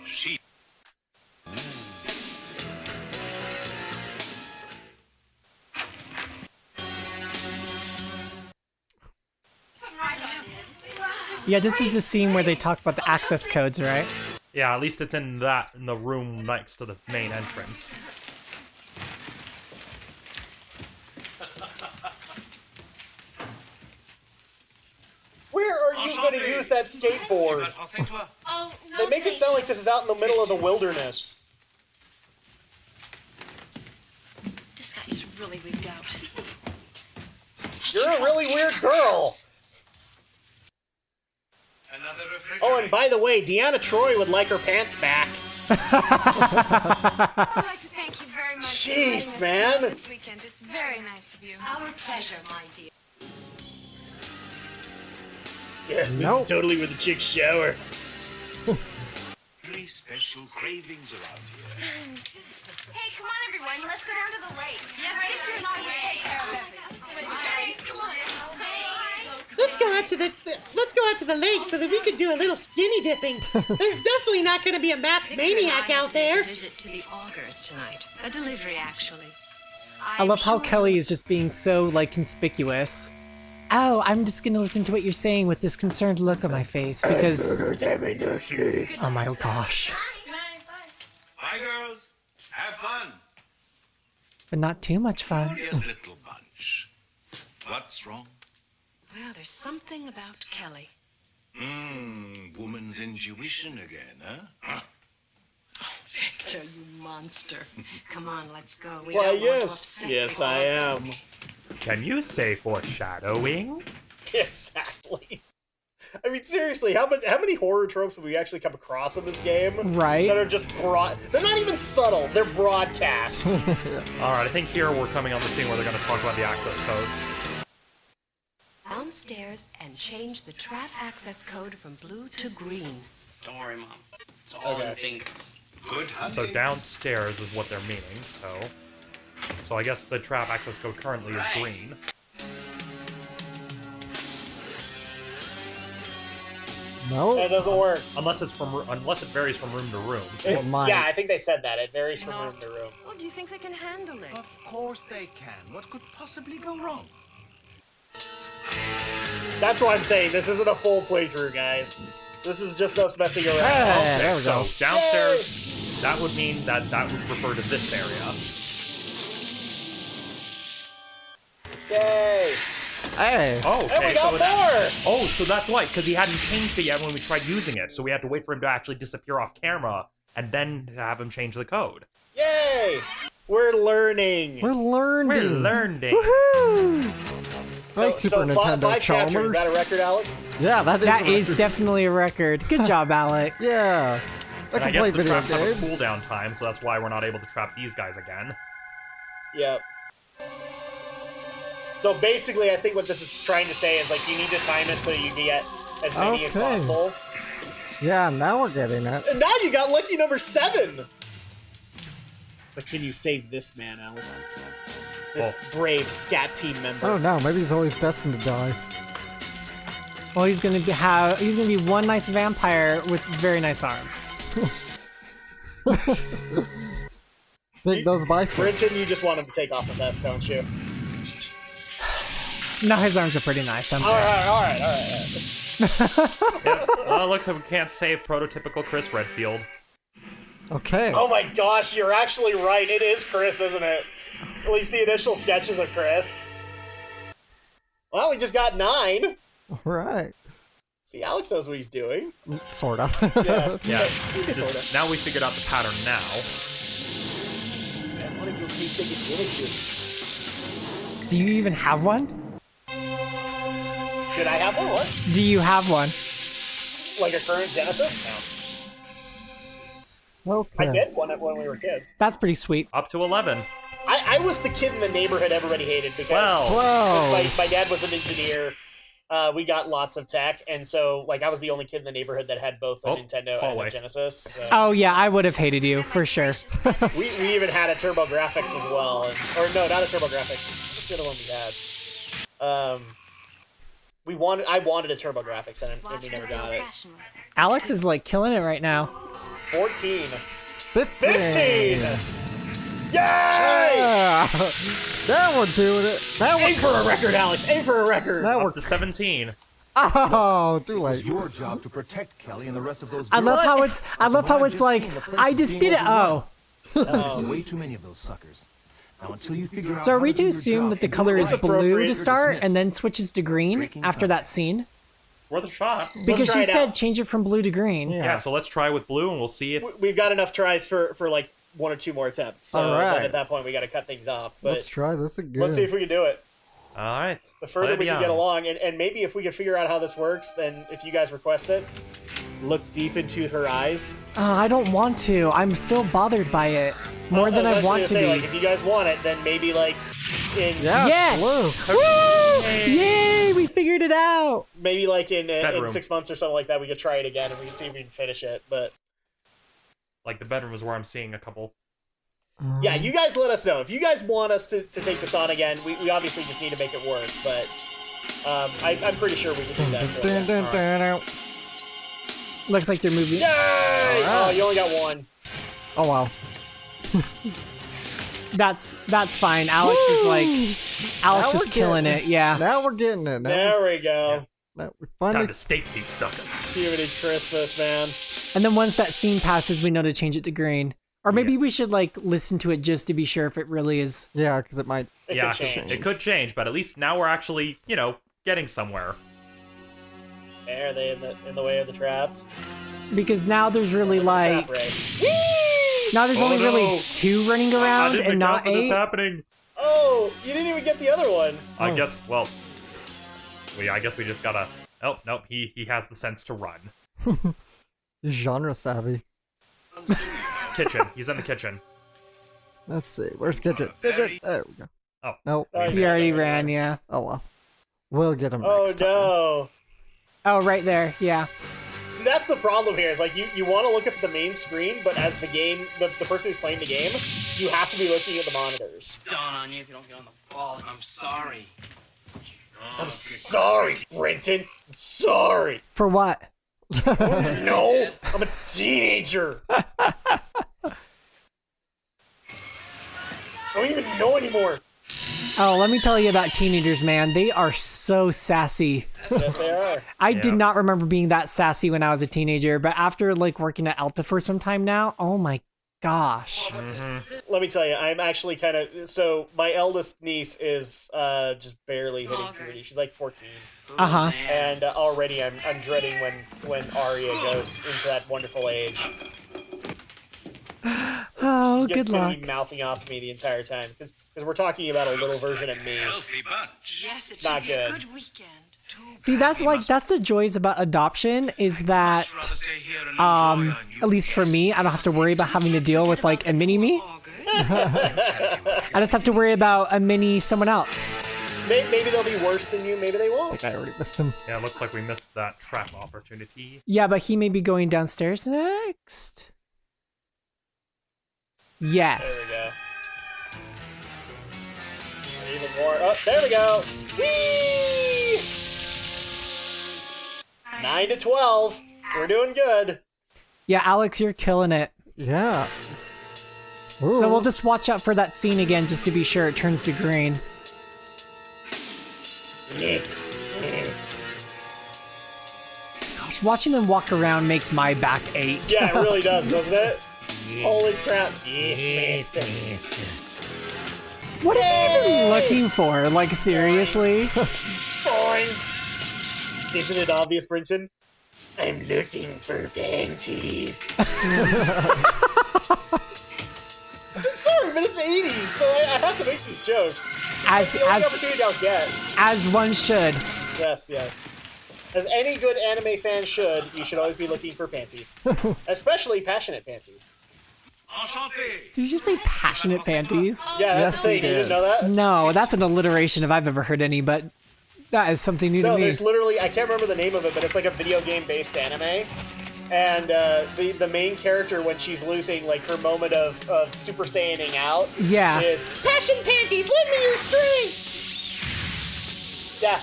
She. Yeah, this is the scene where they talk about the access codes, right? Yeah, at least it's in the room next to the main entrance. Where are you going to use that skateboard? Oh, no. They make it sound like this is out in the middle of the wilderness. This guy is really wigged out. You're a really weird girl. Another refrigerator. Oh, and by the way, Deanna Troy would like her pants back. I'd like to thank you very much. Jeez, for letting us man. come This weekend. It's very nice of you. Our pleasure, my dear. Yeah, this Nope. is totally where the chicks shower. 3 special cravings around here. Hey, come on, everyone. Let's go down to the lake. Yes, Victor and I will take care of everything. Come on. Let's go out to the lake so that we could do a little skinny dipping. There's definitely not going to be a masked maniac out there. A visit to the augurs tonight. A delivery, actually. I love how Kelly is just being so like conspicuous. Oh, I'm just gonna listen to what you're saying with this concerned look on my face because. Oh my gosh. Bye, girls. Have fun. But not too much fun. Curious little bunch. What's wrong? Well, there's something about Kelly. Woman's intuition again, huh? Victor, you monster. Come on, let's go. We Why, don't want to yes. upset Yes, the I am. Can you say foreshadowing? Exactly. I mean, seriously, how many horror tropes would we actually come across in this game? Right. That are just they're not even subtle, they're broadcast. Alright, I think here we're coming on the scene where they're going to talk about the access codes. Downstairs and change the trap access code from blue to green. Don't worry, Mom. It's all in fingers. Good So downstairs is what they're meaning, so I guess the trap access code currently is green. No. It doesn't work. Unless it varies from room to room. So Yeah, I think they said that. It varies from room to room. Well, do you think they can handle it? Of course they can. What could possibly go wrong? That's why I'm saying this isn't a full playthrough, guys. This is just us messing around. Hey, there we so go. downstairs, that would mean that would refer to this area. Yay! Hey. Oh, okay. And we got more! Oh, so that's why, because he hadn't changed it yet when we tried using it, so we had to wait for him to actually disappear off camera, and then have him change the code. Yay! We're learning. We're learning. We're learning. Woohoo! Nice Super Nintendo five Chalmers. captures. Is that a record, Alex? Yeah, that That is definitely a record. Good job, Alex. Yeah. I And I can guess play the video traps have a games. cooldown time, so that's why we're not able to trap these guys again. Yep. So basically, I think what this is trying to say is, like, you need to time it so you can get as many as Okay. possible. Yeah, now we're getting it. And now you got lucky number 7! But can you save this man, Alex? This brave scat team member. I don't know. Maybe he's always destined to die. Well, he's gonna be one nice vampire with very nice arms. Take those biceps. Brinton, you just want him to take off the vest, don't you? No, his arms are pretty nice. All right. Well, it looks like we can't save prototypical Chris Redfield. Okay. Oh my gosh, you're actually right. It is Chris, isn't it? At least the initial sketches of Chris. Well, we just got 9. All right. See, Alex knows what he's doing. Sorta. Yeah. Sorta. Just, now we figured out the pattern now. I want to go play Sega Genesis. Do you even have one? Did I have one? What? Do you have one? Like a current Genesis? No. Okay. I did when we were kids. That's pretty sweet. Up to 11. I was the kid in the neighborhood everybody hated because since my dad was an engineer, we got lots of tech, and so like I was the only kid in the neighborhood that had both a Nintendo and a Genesis. So. Oh yeah, I would have hated you for sure. we even had a TurboGrafx as well, or no, not a TurboGrafx. What's the other one we had? I wanted a TurboGrafx and we never got it. Alex is like killing it right now. 14. 15. Yay! Yeah! Now we're doing it. Now Aim for a record, Alex. Aim for a record. Now we're Up to 17. Oh, too late. It's your job to protect Kelly and the rest of those. I love how it's like I just did it. Oh. There's way too many of those suckers. Now, until you figure out So are how we do to your assume job, that the you color will is not blue appropriate to or start dismissed. and then switches to green Breaking after that contact. scene? Worth a shot. Because try she it said out. change it from blue to green. Yeah, so let's try with blue and we'll see if... We've got enough tries for like 1 or 2 more attempts. So All right. then at that point, we got to cut things off. But Let's try this again. let's see if we can do it. All right. The further Let we me can get on. along, and maybe if we can figure out how this works, then if you guys request it, look deep into her eyes. I don't want to. I'm still bothered by it more than I want to be. Like, if you guys want it, then maybe like in Yes! Blue. Woo! Yay! We figured it out. maybe like in Bedroom. 6 months or something like that, we could try it again and we can see if we can finish it. But Like the bedroom is where I'm seeing a couple. yeah, you guys let us know if you guys want us to take this on again. We obviously just need to make it work, but I'm pretty sure we can do that. For Dun, you. dun, dun, dun. Looks like they're moving. Yay! Oh, you only got 1. Oh wow. That's fine. Alex is like Alex Now is we're killing getting it. Yeah. Now we're getting it. Now There we go. we Time finally. to stake these suckers. Cute Christmas, man. And then once that scene passes, we know to change it to green. Or maybe we should like listen to it just to be sure if it really is. Yeah, because it might. It Yeah, could change. it could change, but at least now we're actually, getting somewhere. Are they in the way of the traps? Because now there's really like Trap ray. now there's Oh, only really no. 2 running I around didn't and account not for this 8. happening. Oh, you didn't even get the other one. I guess, well, I guess we just gotta Oh, nope, he has the sense to run. He's genre savvy. Kitchen. He's in the kitchen. Let's see. Where's Kitchen? Kitchen. There we go. Oh. Nope. He already ran, yeah. Oh, well. We'll get him Oh, next time. no. Oh, right there, yeah. See, that's the problem here, is like you want to look at the main screen, but as the game, the person who's playing the game, you have to be looking at the monitors. Dawn on you if you don't get on the ball. I'm sorry. I'm sorry, Brenton. I'm sorry. For what? No, I'm a teenager. I don't even know anymore. Oh, let me tell you about teenagers, man. They are so sassy. Yes, they are. I did not remember being that sassy when I was a teenager, but after like working at Alta for some time now, oh my gosh. Let me tell you, I'm actually kind of... So, my eldest niece is just barely hitting puberty. She's like 14. Uh-huh. And already I'm dreading when Arya goes into that wonderful age. Oh, She's good gonna luck. be mouthing off to me the entire time. Because we're talking about a little version of me. Yes, it It's not should be a good. good weekend. See, that's the joys about adoption is that, at least for me, I don't have to worry about having to deal with like a mini-me. I just have to worry about a mini someone else. Maybe they'll be worse than you, maybe they won't. I already missed him. Yeah, it looks like we missed that trap opportunity. Yeah, but he may be going downstairs next. Yes. There we go. Even more. Oh, there we go. Whee! 9 to 12. We're doing good. Yeah, Alex, you're killing it. Yeah. So we'll just watch out for that scene again just to be sure it turns to green. Gosh, watching them walk around makes my back ache. Yeah, it really does, doesn't it? Holy crap. Yes, mister. What is he even looking for? Like, seriously? Fine. Isn't it obvious, Brinton? I'm looking for panties. I'm sorry, but it's 80s, so I have to make these jokes. That's the only opportunity I'll get. As one should. Yes, yes. As any good anime fan should, you should always be looking for panties. Especially passionate panties. Did you just say passionate panties? Yeah, that's the thing. You didn't know that? No, that's an alliteration if I've ever heard any, but that is something new to No, me. there's literally, I can't remember the name of it, but it's like a video game-based anime. And the main character, when she's losing, like, her moment of Super Saiyaning out, Yeah. is, Passion panties, lend me your strength! yeah.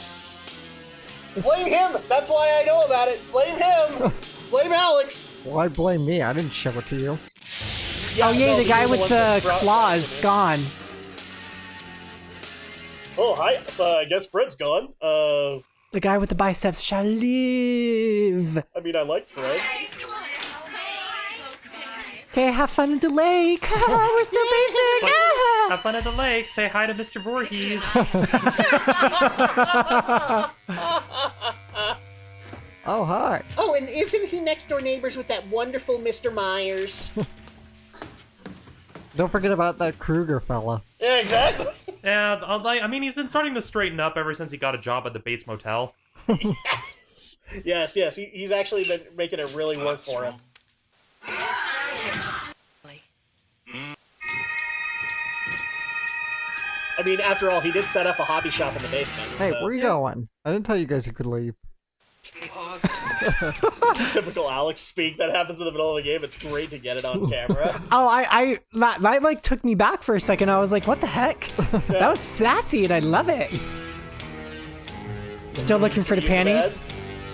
Blame him! That's why I know about it. Blame him! Blame Alex! Why blame me? I didn't show it to you. Yeah, Oh, yay, no, the guy you're with one the that brought claws that gone. Oh, hi. I guess Fred's gone. The guy with the biceps shall live. I mean, I like Fred. Okay, have fun at the lake. We're so basic. Have fun at the lake. Say hi to Mr. Voorhees. Oh, hi. Oh, and isn't he next door neighbors with that wonderful Mr. Myers? Don't forget about that Kruger fella. Yeah, exactly. Yeah, I mean, he's been starting to straighten up ever since he got a job at the Bates Motel. Yes. He's actually been making it really work for him. I mean, after all, he did set up a hobby shop in the basement. Hey, so. where are you going? I didn't tell you guys you could leave. Typical Alex speak that happens in the middle of a game. It's great to get it on camera. Oh, that like took me back for a second. I was like, what the heck? That was sassy and I love it. Still looking for the panties?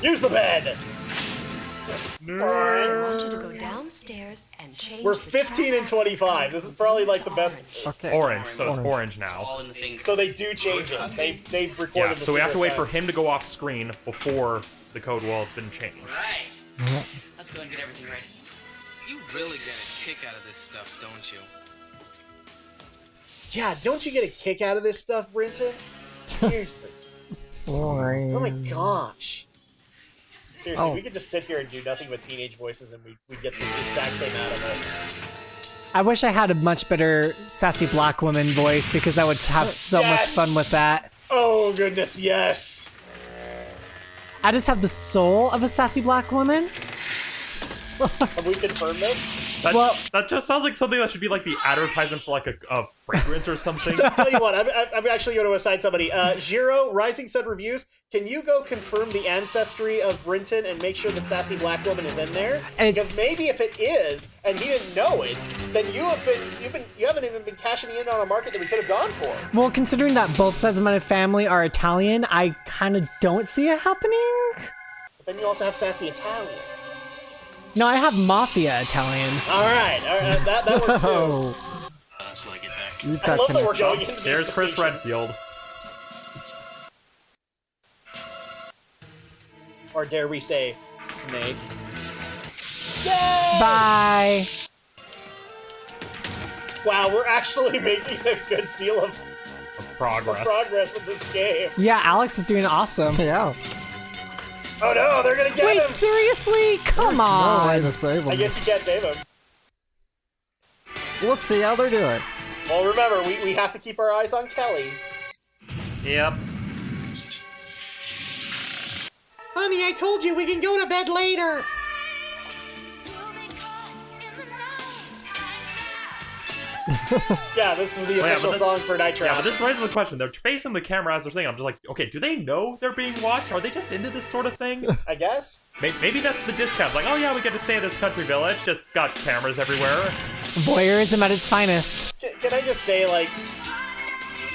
Use the bed! I want you to go downstairs and change. We're 15 and 25. This is probably like the best. Okay. Orange, so it's orange now. So they do change it. They've recorded Yeah, this so we have to wait for times. him to go off screen before the code will have been changed. Right. Let's go and get everything ready. You really get a kick out of this stuff, don't you? Yeah, don't you get a kick out of this stuff, Brinton? Seriously. Boring. Oh my gosh. Seriously, Oh. we could just sit here and do nothing but teenage voices and we'd get the exact same out of it. I wish I had a much better sassy black woman voice because I would have so much Yes! fun with that. Oh goodness, yes. I just have the soul of a sassy black woman. Have we confirmed this? That just sounds like something that should be like the advertisement for like a fragrance or something. Tell you what, I'm actually going to assign somebody. Jiro, Rising Sun Reviews, can you go confirm the ancestry of Brinton and make sure that Sassy Black Woman is in there? Because maybe if it is, and he didn't know it, then you haven't even been cashing in on a market that we could have gone for. Well, considering that both sides of my family are Italian, I kind of don't see it happening. But then you also have Sassy Italian. No, I have Mafia Italian. All right, that works too. Until I get back. I love that we're going into There's Chris Redfield. Or dare we say, Snake. Yay! Bye! Wow, we're actually making a good deal of progress in this game. Yeah, Alex is doing awesome. Yeah. Oh no, they're gonna get him! Wait, seriously? Come on! No way to save him. I guess you can't save him. Let's see how they're doing. Well, remember, we have to keep our eyes on Kelly. Yep. Honey, I told you we can go to bed later. Yeah, this is the official song for Night Trap. Yeah, but this raises the question. They're facing the camera as they're singing. I'm just like, okay, do they know they're being watched? Are they just into this sort of thing? I guess. Maybe that's the discount. Like, oh yeah, we get to stay in this country village. Just got cameras everywhere. Voyeurism at its finest. Can I just say, like,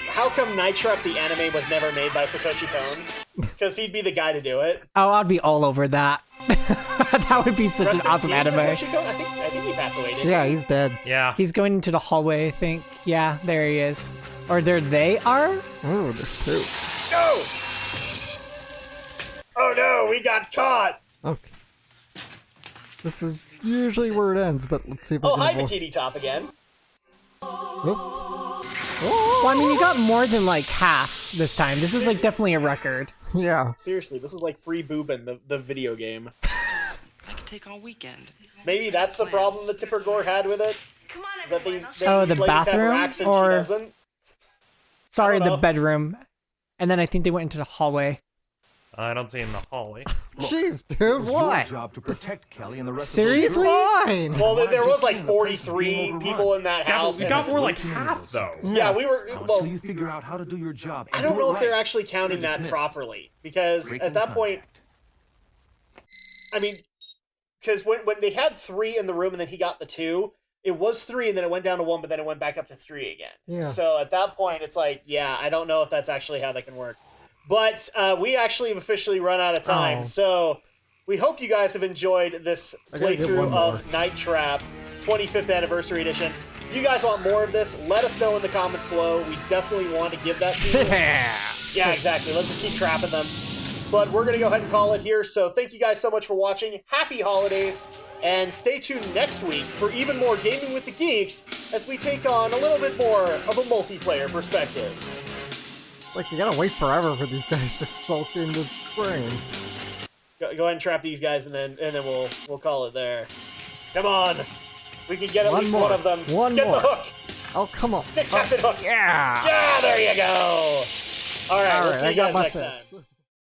how come Night Trap the anime was never made by Satoshi Kon? Because he'd be the guy to do it. Oh, I'd be all over that. That would be such an awesome anime. Satoshi Kon? I think he passed away, didn't he? Yeah, he's dead. Yeah. He's going into the hallway, I think. Yeah, there he is. Or there they are? Oh, there's two. No! Oh no, we got caught! Okay. This is usually where it ends, but let's see if I Oh, can hi, avoid- Bikini Top again. Oh. Well, I mean, you got more than like half this time. This is like definitely a record. Yeah. Seriously, this is like Free-Boobin', the video game. I could take on weekend. Maybe that's the problem that Tipper Gore had with it. Is that these Oh, these the ladies have bathroom? racks and Or- she doesn't. Sorry, I don't the know. bedroom. And then I think they went into the hallway. I don't see him in the hallway. Jeez, dude, It's what? your job to protect Kelly and the rest Seriously? Fine. Well, there was just like saying the place is 43 being people overrun. in that Yeah, but house. we and got it's- more like half though. Yeah, we were. Now, Well, until you figure out how to do your job. I and don't do know it if they're right, actually counting you're that dismissed. properly because Breaking at that point, contact. I mean, because when they had 3 in the room and then he got the 2, it was 3 and then it went down to 1, but then it went back up to 3 again. Yeah. So at that point, it's like, yeah, I don't know if that's actually how that can work. But we actually have officially run out of time, Oh. so we hope you guys have enjoyed this I gotta get one playthrough more. of Night Trap 25th Anniversary Edition. If you guys want more of this, let us know in the comments below. We definitely want to give that to you. Yeah, exactly. Let's just keep trapping them. But we're going to go ahead and call it here. So thank you guys so much for watching. Happy holidays. And stay tuned next week for even more Gaming with the Geeks as we take on a little bit more of a multiplayer perspective. Like, you gotta wait forever for these guys to sulk into spring. Go ahead and trap these guys and then we'll call it there. Come on. We can get at One least more. one of them. One Get more. the hook. Oh, come on. Get Captain Hook. Yeah. Yeah, there you go. All right, we'll Alright, see I you got guys my next fix. time.